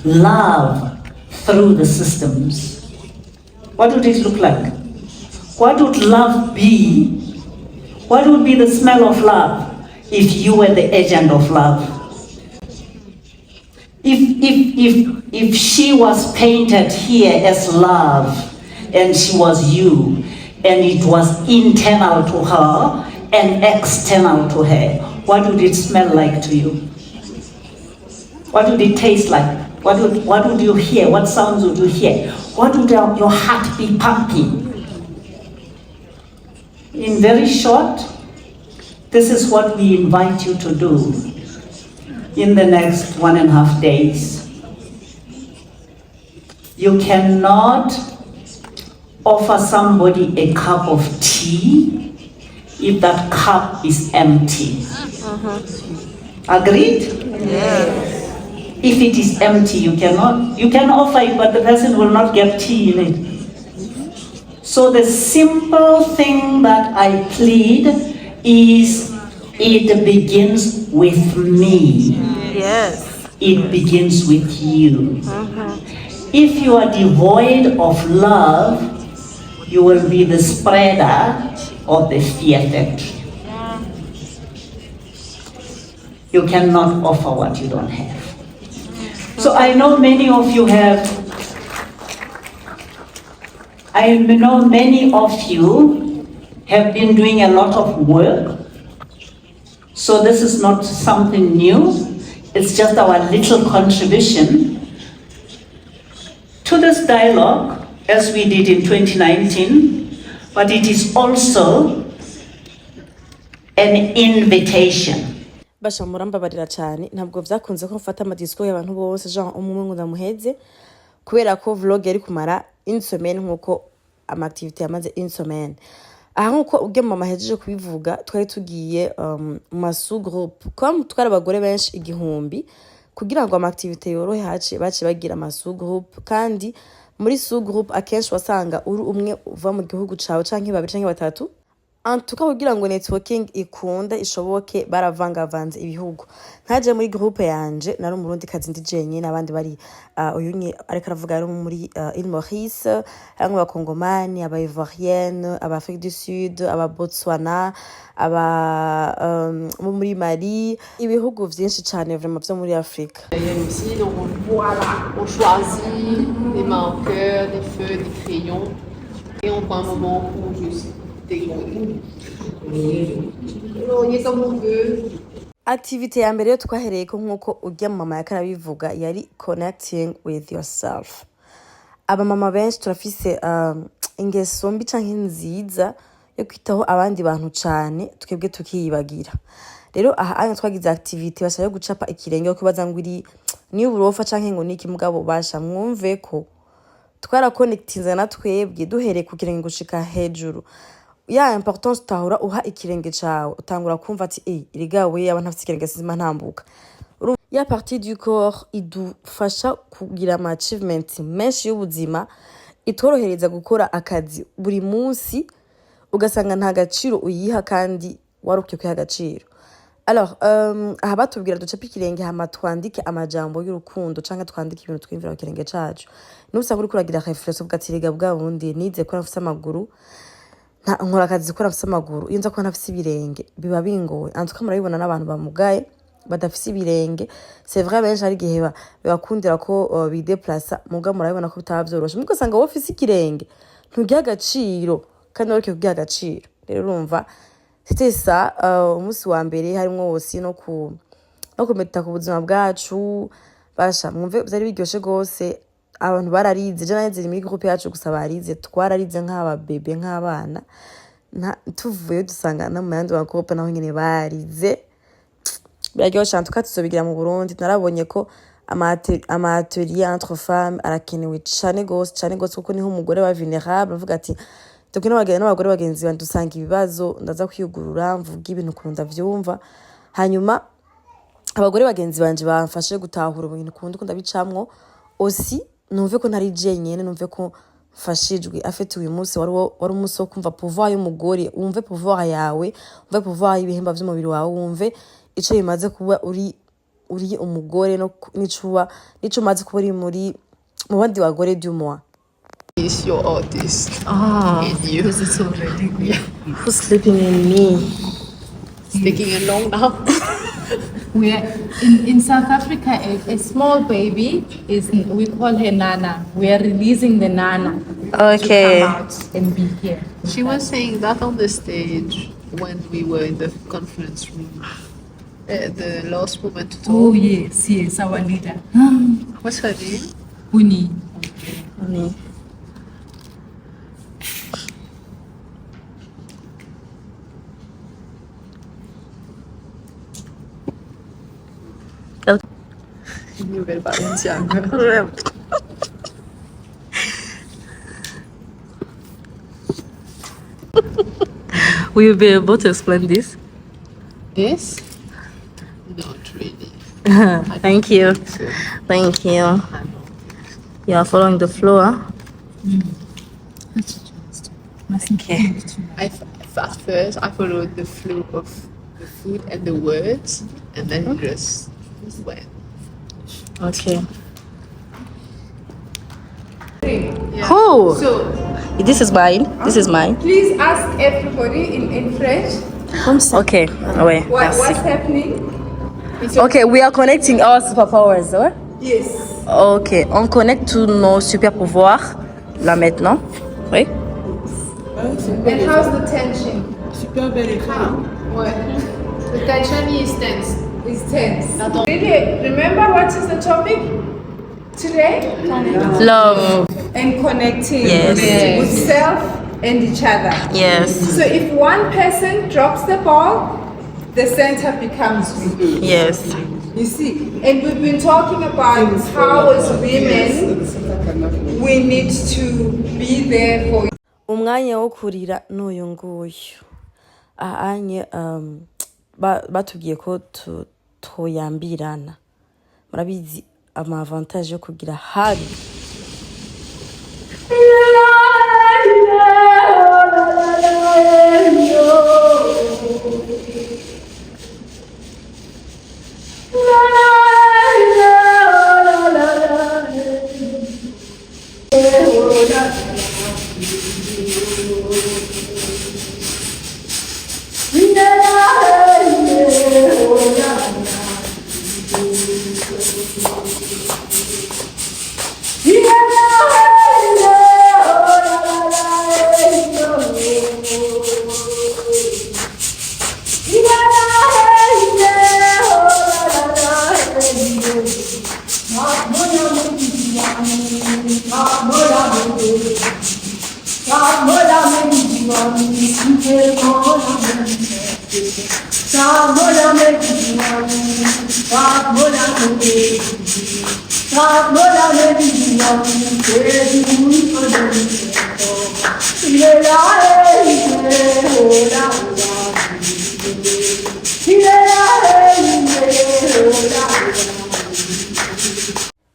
Love through the systems. What would it look like? What would love be? What would be the smell of love if you were the agent of love? If she was painted here as love and she was you, and it was internal to her and external to her, what would it smell like to you? What would it taste like? What would you hear? What sounds would you hear? What would your heart be pumping? In very short, this is what we invite you to do in the next 1.5 days. You cannot offer somebody a cup of tea if that cup is empty. Agreed? Yes. If it is empty, you can offer it, but the person will not get tea in it. So the simple thing that I plead is it begins with me. Yes. It begins with you. If you are devoid of love, you will be the spreader of the fear factory. You cannot offer what you don't have. So I know many of you have been doing a lot of work. So this is not something new. It's just our little contribution to this dialogue as we did in 2019, but it is also an invitation. Basha murambabarira cyane ntabwo vyakunze ko mfata amadisco y'abantu bose Jean umwe ngo ndamuheze kubera ko vlog yari kumara une semaine nkuko ama activité yamaze une semaine aha nkuko ubwe mama hejeje kubivuga twari tugiye mu sous groupe comme twari abagore benshi igihumbi kugira ngo ama activité yorohe bace bagira ama sous groupe kandi muri sous groupe akenshi wasanga uri umwe uva mu gihugu cawe canke babiri canke batatu antuka kugira ngo networking ikunde ishoboke baravangavanze ibihugu. Nkaje muri groupe yanje nari umurundikazi ndi jenyine n'abandi bari uyunye ariko aravuga ari muri Île Maurice, hamwe abakongomani, aba Ivoirienne, aba Afrique du Sud, aba Botswana, aba muri Mali, ibihugu vyinshi cyane vraiment byo muri Afrika. Ici, donc voilà, on choisit des marqueurs, des feuilles, des crayons et on prend un moment pour juste décorer. On est comme on veut. Activité ya mbere yo twahereye ko nkuko ujya mu mama yakarabivuga yari connecting with yourself. Aba mama benshi turafise ingeso mbi canke nziza yo kwitaho abandi bantu cyane twebwe tukiyibagira. Rero aha anya twagize activity bashaka gucapa ikirenge yo kubaza ngo iri ni uburofa canke ngo niki mugabo basha mwumve ko twara connectinze na twebwe duhereye ku kirenge gushika hejuru. Ya importance tahura uha ikirenge cawe utangura kumva ati irigawe yaba ntafite ikirenge sizima ntambuka. Ya partie du corps idufasha kugira ama achievement menshi y'ubuzima, itorohereza gukora akazi buri munsi ugasanga nta gaciro uyiha kandi warukye kwiha agaciro. Alors aha batubwira ducape ikirenge hama twandike amajambo y'urukundo canke twandike ibintu twimvira ku kirenge cacu. N'ubusa kuri kuragira reflexion bwatiriga bwa bundi nize ko nafise amaguru nkora akazi ko nafise amaguru iyo nza ko nafise ibirenge biba bingoye antuka murabibona n'abantu bamugaye badafise ibirenge. C'est vrai benshi ari gihe bakundira ko bideplace muga murabibona ko bitavyoroshe muko sanga wowe ufise ikirenge ntugiye agaciro kandi wareke kugiye agaciro. Rero urumva c'était ça umunsi wa mbere harimo wose no kumeta ku buzima bwacu basha mwumve byari biryoshe gose. Abantu bararize je naze muri groupe yacu gusa barize twararize nk'aba bebe nk'abana tuvuye dusanga na mu yandi wa groupe naho nyine barize byaryoshe antuka tuzobigira mu Burundi. Narabonye ko ama atelier entre femmes arakenewe cyane gose kuko niho umugore wa vulnerable avuga ati tukino bagenda n'abagore bagenzi bantu dusanga ibibazo ndaza kwiyugurura mvuga ibintu kunda vyumva hanyuma abagore bagenzi banje bamfashe gutahura ibintu kunda bicamwo aussi numve ko ntari jenyene numve ko mfashijwe afite uyu munsi wari umunsi wo kumva pouvoir y'umugore wumve pouvoir yawe wumve pouvoir y'ibihemba by'umubiri wawe wumve ico bimaze kuba uri umugore no nicuba nico maze kuba uri muri mu bandi bagore du mois. Is your artist in you? This is already good. Who's sleeping in me? It's taking a long now. We are in South Africa. A small baby we call her Nana. We are releasing the Nana. Okay. To come out and be here. She was saying that on the stage when we were in the conference room. The last moment to talk. Oh yes, our leader. What's her name? Uni. Will you be able to explain this? This? Not really. Thank you. Thank you. You are following the floor. Okay. At first, I followed the flow of the food and the words, and then just went. Okay. Yeah. Cool. So, this is mine. This is mine. Please ask everybody in French. Okay. Wait. What's happening? Okay, we are connecting our superpowers, ouais? Yes. Ok, on connecte tous nos super pouvoirs là maintenant. Oui. And how's the tension? Super very calm. What? the tension is tense. It's tense. Really, remember what is the topic today? Love. And connecting Yes. with self and each other. Yes. So if one person drops the ball, the center becomes weak. Yes. You see, and we've been talking about how as women we need to be there for. Umwanya wo kurira n'uyu nguyu. Ahanye batubwiye ko toyambirana. Murabizi ama avantage yo kugira hari.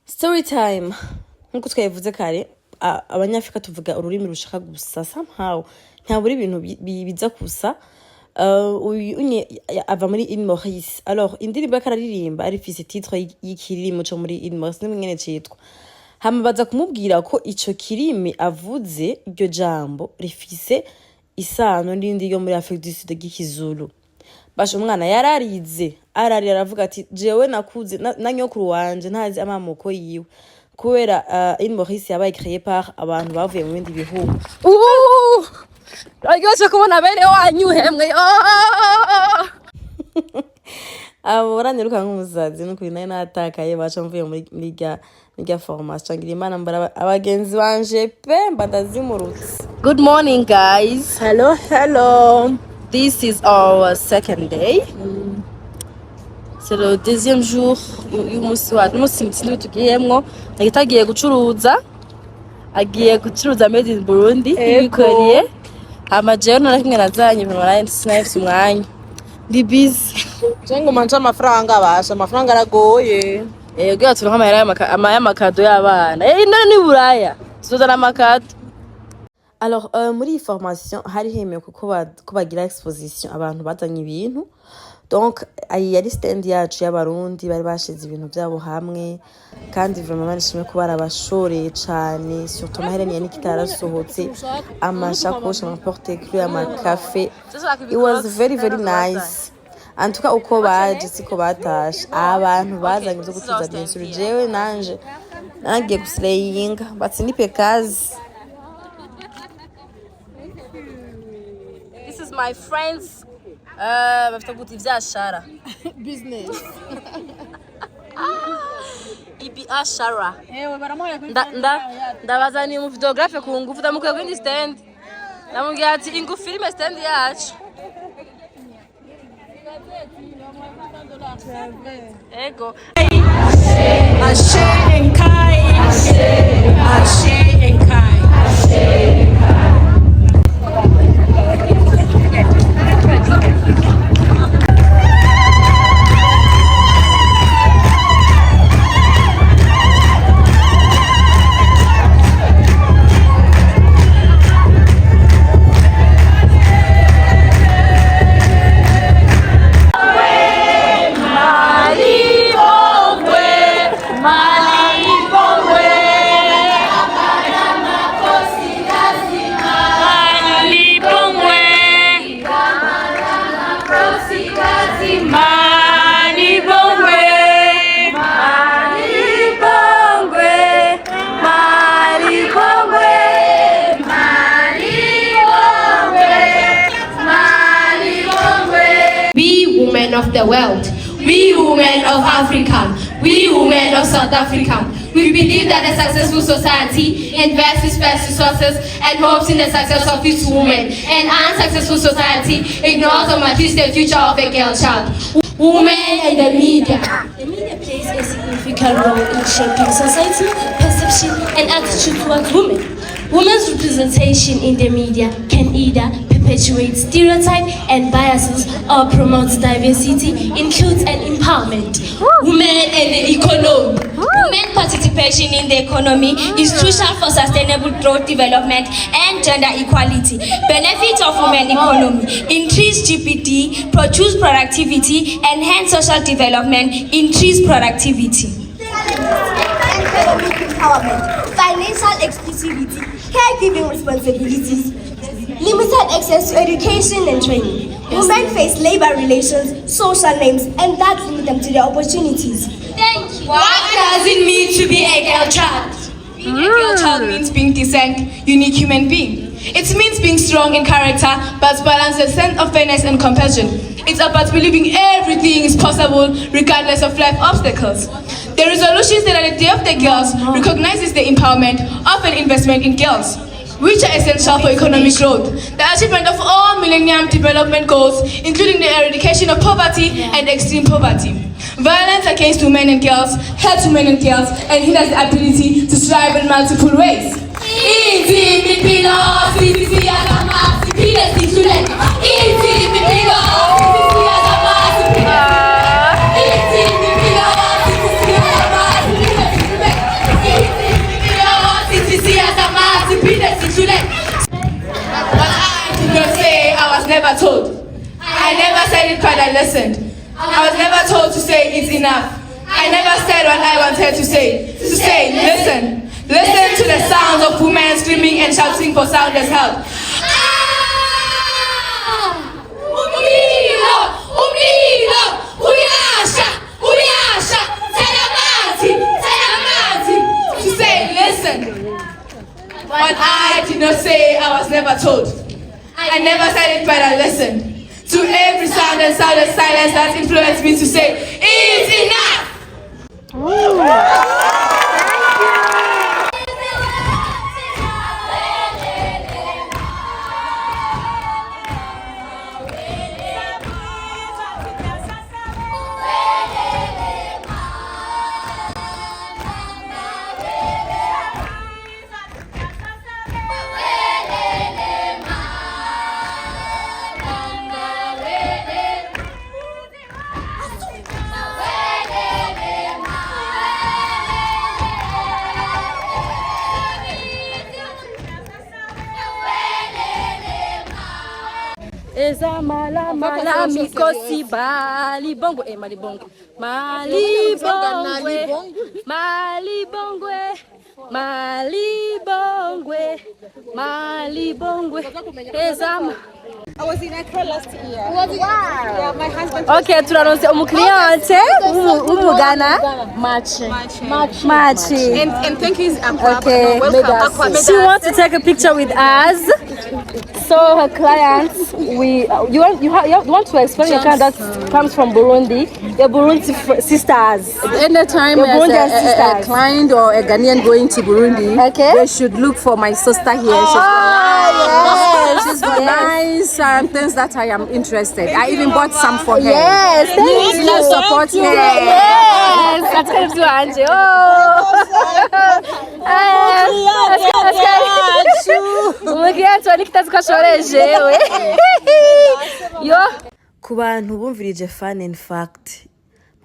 Story time. Nkuko twavuze kare, abanyafrika tuvuga ururimi rushaka gusa somehow. Nta buri ibintu biza kusa. Uyu ava muri Île Maurice. Alors, indirimbo akararirimba arifise titre y'ikirimo cyo muri Île Maurice n'ingene citwa. Hama baza kumubwira ko ico kirimi avuze iryo jambo rifise isano n'indi yo muri Afrique du Sud y'ikizulu. Basho umwana yararize aravuga ati jewe nakuze na nyokuru wanje ntazi amamoko yiwe kubera Île Maurice yabaye créé par abantu bavuye mu bindi bihugu. Aryoshye kubona bene wanyu hemwe. Abo baranyiruka nk'umusazi no kwina natakaye baca mvuye muri rya formation ngira imana mbara abagenzi banje pe mbadazimurutse. Good morning guys. Hello. This is our second day. C'est le deuxième jour y'umunsi mutsinzi tugiyemwo. Nagitagiye gucuruza. Agiye gucuruza made in Burundi ibikoriye. Amajeyo narakimwe nazanye ibintu naraye sinafise umwanya. Ndi busy. Cengo manje amafaranga basha amafaranga aragoye. Ubwo turonka amakado y'abana. None ni buraya. Tuzozana amakado. Alors muri iyi formation hari hemewe kuko bagira exposition abantu bazanye ibintu. Donc yari stand yacu y'abarundi bari bashize ibintu byabo hamwe kandi vraiment barishimye ko barabashoreye cyane surtout mahereni ya nikitarasohotse amashakoshi amaporte-clés amakafe. It was very nice. Antuka uko baje siko batashe abantu bazanye byo gutuza byinshi jewe nanje nagiye guslayinga batsinipe kazi. This is my friends bafite guti vyashara business ibi ashara ndabazaniye mu photographe ku ngufu ndamukuye kuri stand ndamubwira ati ingu filme stand yacu ego ashe enkai of the world. We women of Africa, we women of South Africa, we believe that a successful society invests its best resources and hopes in the success of its women. An unsuccessful society ignores or matches the future of a girl child. Women and the media. The media plays a significant role in shaping society, perception, and attitude towards women. Women's representation in the media can either perpetuate stereotypes and biases or promote diversity, includes and empowerment. Women and the economy. Women participation in the economy is crucial for sustainable growth, development, and gender equality. Benefits of women economy: increase GPT, produce productivity, enhance social development, increase productivity. Economic empowerment, financial exclusivity, caregiving responsibilities, limited access to education and training. Women face labor relations, social names, and that limit them to their opportunities. Thank you. What does it mean to be a girl child? Being a girl child means being decent, unique human being. It means being strong in character, but balance a sense of fairness and compassion. It's about believing everything is possible regardless of life obstacles. The resolutions that are the Day of the Girls recognizes the empowerment of an investment in girls. which are essential for economic growth, the achievement of all Millennium Development Goals, including the eradication of poverty and extreme poverty. Violence against women and girls hurts women and girls and hinders the ability to strive in multiple ways. Never told. I never said it, but I listened. I was never told to say it's enough. I never said what I wanted to say. To say, listen. Listen to the sounds of women screaming and shouting for soundless help. To say, listen. What I did not say, I was never told. I never said it, but I listened to every sound and silence that influenced me to say, it's enough! Eza mala mikosi bali bongo mali bongo mali bongwe eza. I was in Accra last year. Wow. Yeah, my husband. Okay, tunaronse umukliente umugana Machi. And thank you, Aqua. Okay, welcome. She wants to take a picture with us. So her clients, you want to explain your client that comes from Burundi, your Burundi sisters. Anytime there's a client or a Ghanaian going to Burundi, they should look for my sister here. She's nice things that I am interested. I even bought some for her. Yes, thank you. Support her. Yes, that's going to do, Angie. Ku bantu bumvirije Fun and Fact,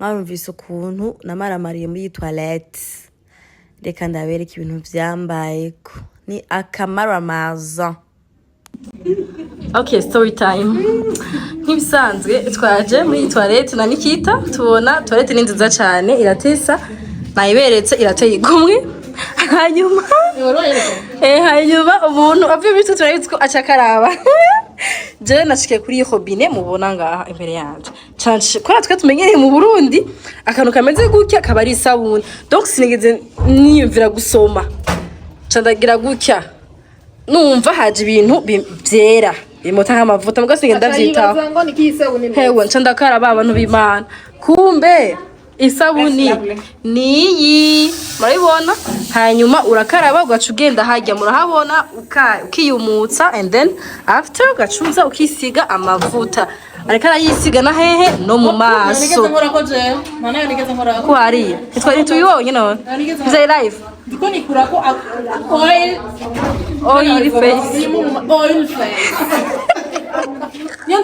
mwarumvise ukuntu namaramariye muri toilette. Reka ndabereka ibintu byambayeko. Ni akamaramaza. Okay, story time. Nk'ibisanzwe twaje muri toilette na Nikita, tubona toilette ni nziza cyane, iratesa. Nayiberetse irateye igumwe. Hanyuma umuntu avuye muri toilette ko acakaraba. Je nashike kuri robine mubona ngaha imbere yanje. Cyane ko natwe tumenyereye mu Burundi akantu kameze gutya kabari isabuni. Donc sinigeze niyumvira gusoma. Candagira gutya. Numva haje ibintu byera. Imota nk'amavuta mugaso ngenda byitaho. Hewe ncandakaraba abantu b'Imana. Kumbe isabuni niyi murabibona hanyuma urakaraba ugaca ugenda hajya murahabona ukiyumutsa and then after ugacuza ukisiga amavuta ariko arayisiga na hehe no mu maso ko ari twari tuyibonye none bize live ndiko nikurako oil face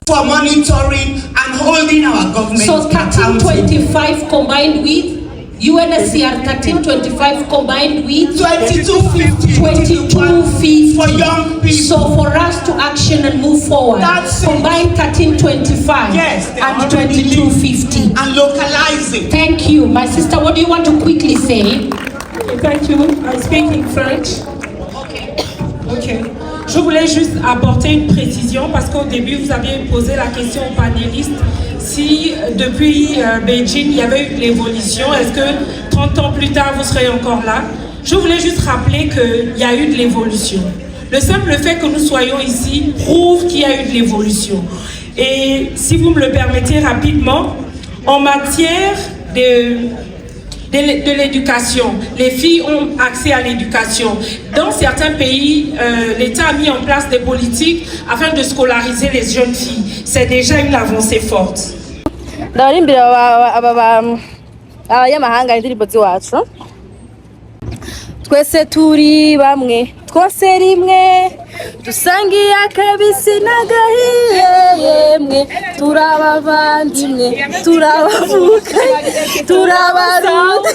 for monitoring and holding our government. So 1325 combined with UNSCR 1325 combined with 2250 for young people. So for us to action and move forward, combine 1325 and 2250 and localize it. Thank you, my sister. What do you want to quickly say? Thank you. I speak in French. Okay. Je voulais juste apporter une précision parce qu'au début vous aviez posé la question aux panélistes si depuis Beijing il y avait eu de l'évolution, est-ce que 30 ans plus tard vous serez encore là? Je voulais juste rappeler qu'il y a eu de l'évolution. Le simple fait que nous soyons ici prouve qu'il y a eu de l'évolution. Et si vous me le permettez rapidement, en matière de l'éducation. Les filles ont accès à l'éducation. Dans certains pays, l'État a mis en place des politiques afin de scolariser les jeunes filles. C'est déjà une avancée forte. Twese turi bamwe twose rimwe dusangiye akabisi n'agahiye yemwe turabavandimwe turabavuka turabarundi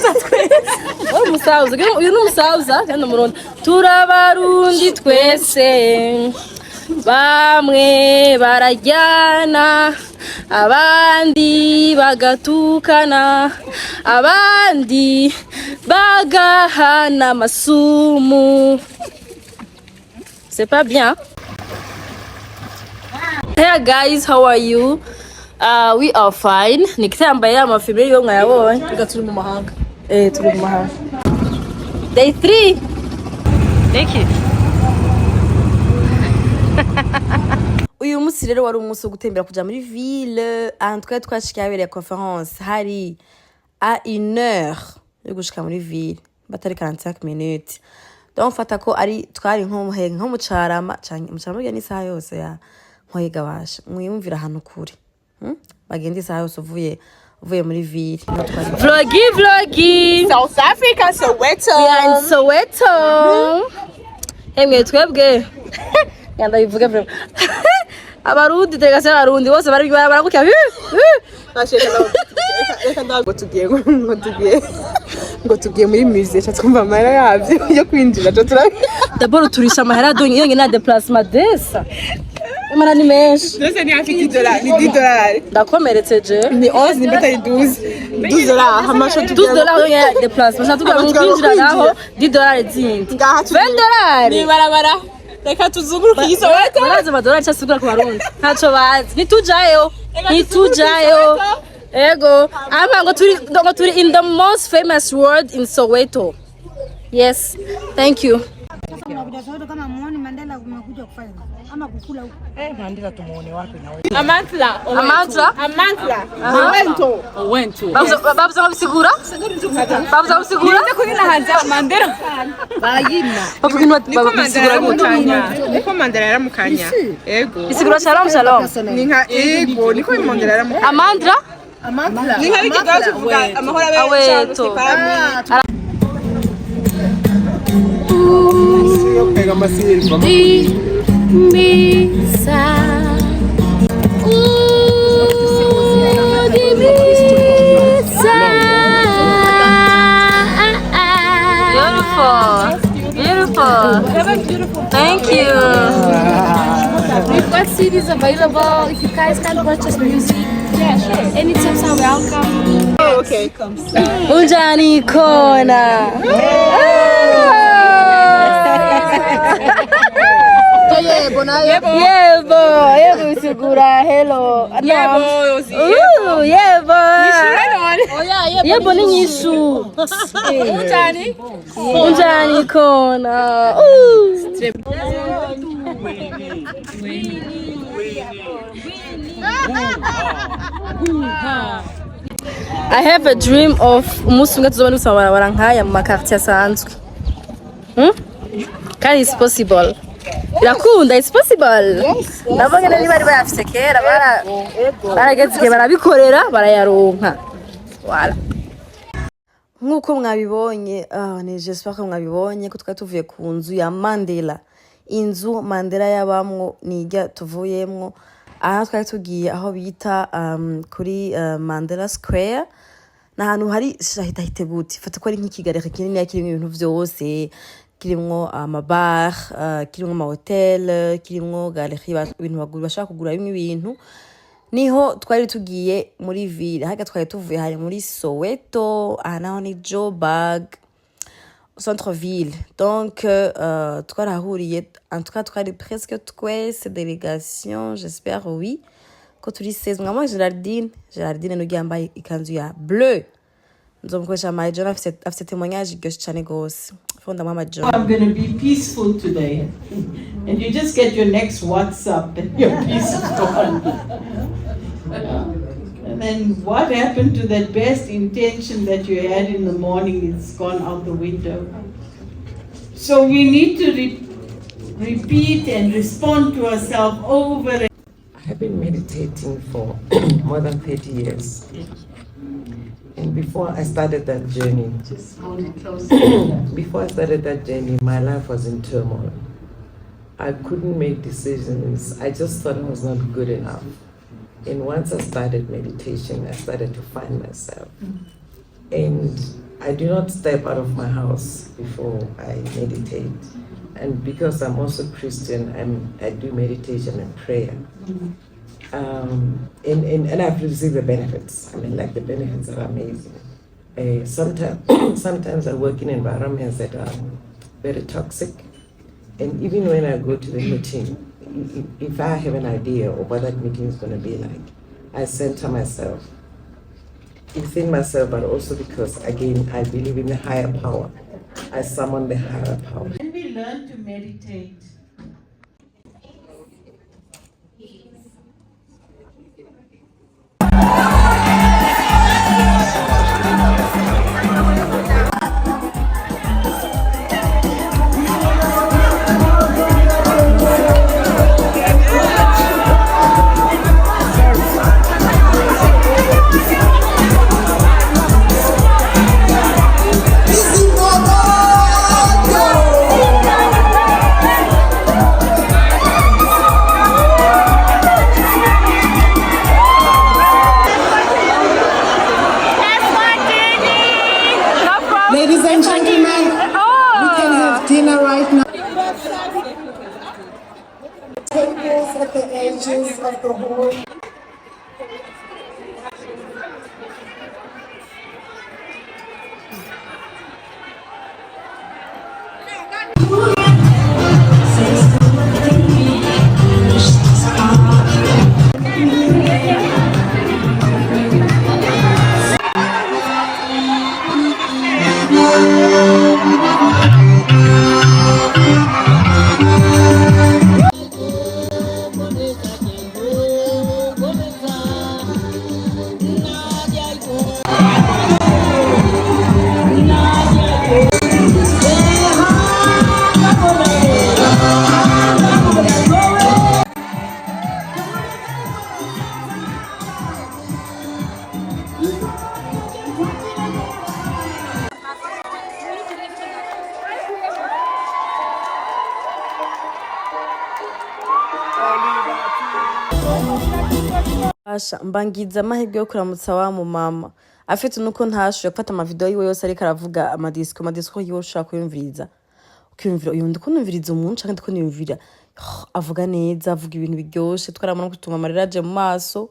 uyu ni umusaza kandi umurundi turabarundi twese bamwe barajyana abandi bagatukana abandi bagahana amasumu. C'est pas bien. Hey guys, how are you? We are fine. Nikitambaye amafilme yo mwayabonye turi mu mahanga. Turi mu mahanga. Day 3. Thank you. Uyu munsi rero wari umunsi wo gutembera kuja muri ville, ahantu twari twashikiye habereye conference hari à 1h yo gushika muri ville batari 45 minutes. Donc fata ko ari twari nko mu Carama canke mu Carama ni isaha yose ya nkoyiga basha mwiyumvira ahantu kuri bagenda isaha yose uvuye muri ville. Vlogiiii South Africa, Soweto. We are in Soweto. Mwe twebwe yanda bivuga vrema abarundi tegase abarundi bose bari baragukia ngo tugiye muri musée cha twumva amahera yavyo yo kwinjira cyo turabi d'abord turisha amahera donye yenge na déplacement desa imana ni menshi dose ni afite $10 ni $10 ndakomeretse je ni 11 ni beta $12 hamasho $12 yenge déplacement shatuka mu kwinjira naho $10 zindi $20 ni barabara reka tuzunguruke igisoweto baraza amadolari cyasugura ku barundi ntaco bazi nitujayo ego ama ngo turi in the most famous word in Soweto. Yes, thank you. Kama muone Mandela kumekuja kufanya ama kukula huko. Mandela tumuone wapi na wewe? Amantla. Wento. Babuza bisigura? Nite kunyina hanze Mandela. Bayina. Bavuga bisigura mukanya. Niko Mandela yaramukanya. Ego. Bisigura shalom. Ninka ego niko Mandela yaramukanya. Amandla? Ninka bikigaje kuvuga amahora abecho. Beautiful. Thank you. We've got CDs available. If you guys can purchase music, yeah, sure. Any tips are welcome. Oh, okay. Unjani kona. Yebo sigura hello. Yebo ni nyishu. Unjani kona. I have a dream of umusunga tuzobona usabara nkaya mu makartier asanzwe. Kandi it's possible. Irakunda, it's possible. Nabonye nari bari bayafise kera barageze barabikorera barayaronka. Voilà. Nkuko mwabibonye, j'espère ko mwabibonye ko twari tuvuye ku nzu ya Mandela. Inzu Mandela yabamwo nijya tuvuyemwo. Aha twari tugiye aho bita kuri Mandela Square. Nahantu hari shahita hiteguti. Fata ko ari nk'ikigareka kinini yakirimo ibintu vyose. Kirimwo amabar, kirimwo amahotel, kirimwo galerie ibintu bashaka kugura bimwe ibintu. Niho twari tugiye muri ville, haga twari tuvuye hari muri Soweto, naho ni Joburg, centre ville. Donc twarahuriye, en tout cas twari presque twese délégation, j'espère oui. Ko turi 16 mwamwe Geraldine no gyambaye ikanzu ya bleu. Nzomukosha my John afite témoignage gose cyane gose. I'm going to be peaceful today. And you just get your next WhatsApp and your peace is gone. And and then what happened to that best intention that you had in the morning is gone out the window. So we need to repeat and respond to ourselves over and I have been meditating for more than 30 years. And before I started that journey, my life was in turmoil. I couldn't make decisions. I just thought I was not good enough. And once I started meditation, I started to find myself. And I do not step out of my house before I meditate. And because I'm also Christian, I do meditation and prayer. And I've received the benefits. I mean, like the benefits are amazing. Sometimes I work in environments that are very toxic. And even when I go to the meeting, if I have an idea of what that meeting is going to be like, I center myself within myself, but also because, again, I believe in the higher power. I summon the higher power. when we learn to meditate, Ladies and gentlemen, we can have dinner right now. Tables at the edges of the hall. Asha mbangiza amahirwe yo kuramutsa wa mu mama afite nuko ntashoboye gufata amavideo yiwe yose ariko aravuga amadisco yiwe ushaka kuyumviriza ukiyumvira uyu ndikunumviriza umuntu kandi ndikunumvira avuga neza avuga ibintu biryoshe twaramana gutuma amarira aje mu maso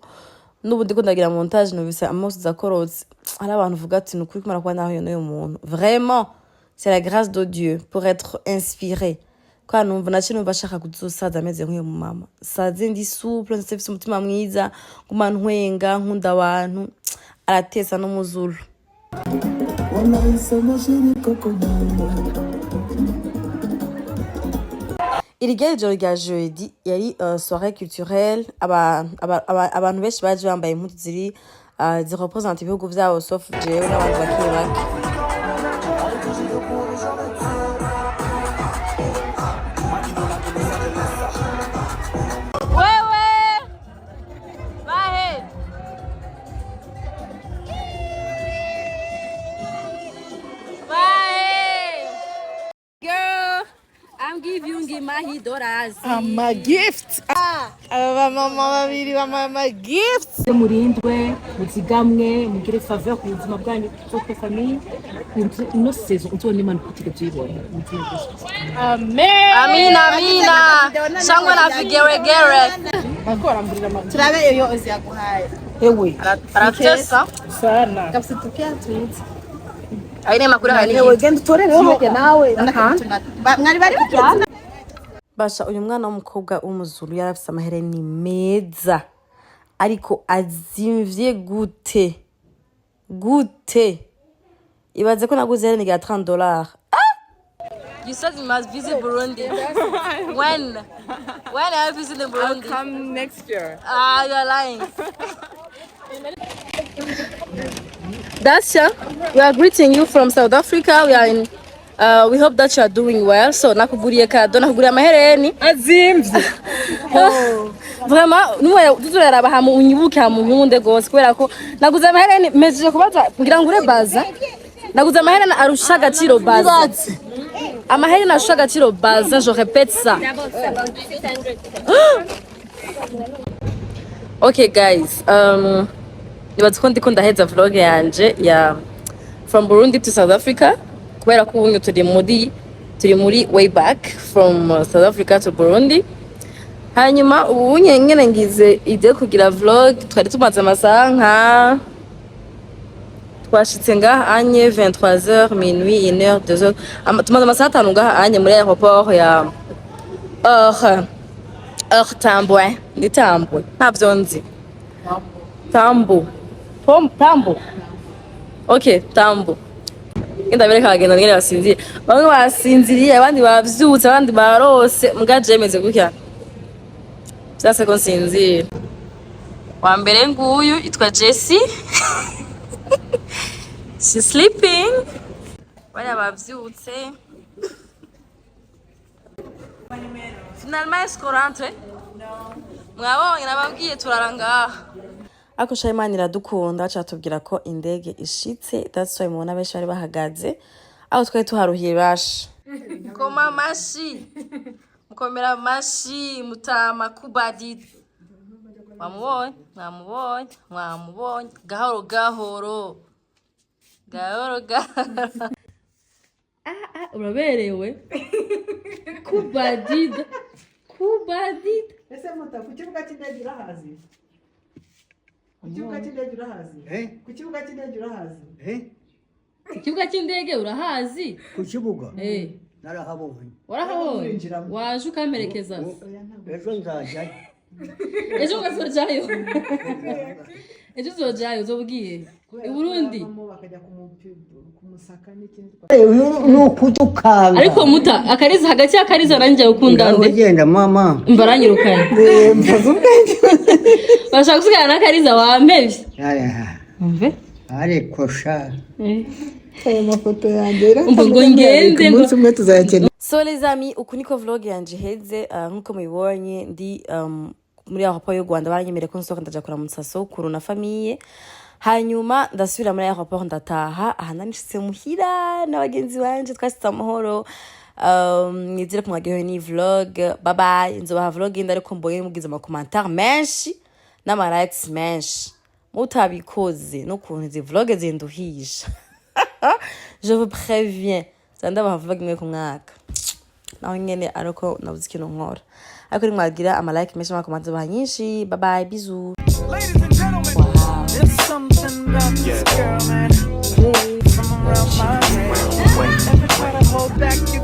n'ubu ndiko ndagira montage nubise amaso zakorotse hari abantu uvuga ati nukuri kumara kwa naho yo muntu vraiment c'est la grâce de Dieu pour être inspiré kwa numva naci numva ashaka kuzosaza ameze nk'uyo mu mama saze ndi souple ndetse umutima mwiza nguma ntwenga nkunda abantu aratesa no muzuru iri ryari ijoro rya jeudi yari soirée culturelle abantu benshi baje bambaye impuzu ziri zirepresente ibihugu vyabo sauf jewe n'abandi bakiri bake ama gift aba mama babiri bama gift murindwe muzigamwe mugire faveur ku buzima bwanyu votre famille ino saison uzone imana kutike byibona amen amina shangwe na vigeregere bakora mburira turabe iyo ozi yaguhaye ewe aratesa sana kapsitukia tweet aine makuru hani ewe genda utorereho hajya nawe mwari bari kujyana basha uyu mwana w'umukobwa w'umuzuru yarafise amahereni meza ariko azimvye gute ibaze ko naguze hereni ga $30 You said you must visit Burundi. When are you visiting Burundi? I'll come next year. You're lying. Dacia, we are greeting you from South Africa. We are in. We hope that you are doing well. So nakuguriye kado, nakuguriye amahereni azimvye. Vraiment, nuwe tuzuraraba hamu unyibuke hamu nkunde gose kubera ko naguze amahereni mejeje kubaza ngira ngure baza. Naguze amahereni arusha agaciro baza. Amahereni arusha agaciro baza, je répète ça. Okay guys, nibaza ko ndiko ndaheza vlog yanje ya from Burundi to South Africa kubera ko ubu turi muri way back from South Africa to Burundi. Hanyuma ubu nyene ngize ide kugira vlog, twari tumaze amasaha nka twashitse ngaha anye 23h minuit 1h 2h tumaze amasaha 5 ngaha anye muri aéroport ya Tambwe, ni Tambwe, ntabyo nzi. Tambo. Okay, Tambo. Ngenda bereka bagenda ngene basinziriye. Bamwe basinziriye, abandi bavyutse, abandi barose, mugaje meze gutya. Byase ko nsinzira. Wa mbere nguyu itwa Jessie. She's sleeping. Baya bavyutse. Finalement, est-ce qu'on rentre? Mwabonye nababwiye turaranga. Ako Shayimana iradukunda cyatubwira ko indege ishitse, that's why mubona benshi bari bahagaze. Aho twari tuharuhiye bashi. Koma mashi. Mukomera mashi mutama kubadi. Mwamubonye? Gahoro. Uraberewe. Kubadid. Ese muta ku kibuga cy'indege urahazi? Ku kibuga cy'indege urahazi? Ku kibuga cy'indege urahazi? Ku kibuga cy'indege urahazi? Ku kibuga? Narahabonye. Warahabonye? Waje ukamerekeza? Ejo nzajyayo. Ejo uzajayo? Ejo uzajayo uzobugiye? I Burundi? Nukutukanga. Ariko muta akariza hagati y'akariza aranje ukundande. Ugenda mama. Mbaranyirukanye. Bashaka gusigana n'akariza wampevye. Umve? Ariko sha. Aya mafoto yangera. Umvugo ngende. Umunsi umwe tuzayakena. So les amis, uku niko vlog yanje heze nkuko mubibonye ndi muri aho y'u Rwanda baranyemere ko nsohoka ndaja kuramutsa sokuru na famille. Hanyuma ndasubira muri aho ndataha ahananishitse muhira n'abagenzi banje twasitse amahoro. Nizire kumwagiye ni vlog. Bye bye. Nzobaha vlog ariko mboye mugize ama commentaire menshi n'ama likes menshi. Mutabikoze no kuntu izi vlog zinduhisha. Je vous préviens. Zandabaha vlog imwe ku mwaka. Naho nyene ariko nabuze ikintu nkora. Ariko uri mwagira ama like menshi n'ama commentaire nyinshi. Bye bye. Bisous. Ladies and gentlemen, wow. There's something about this girl, man. From around my head. Every time I hold back, you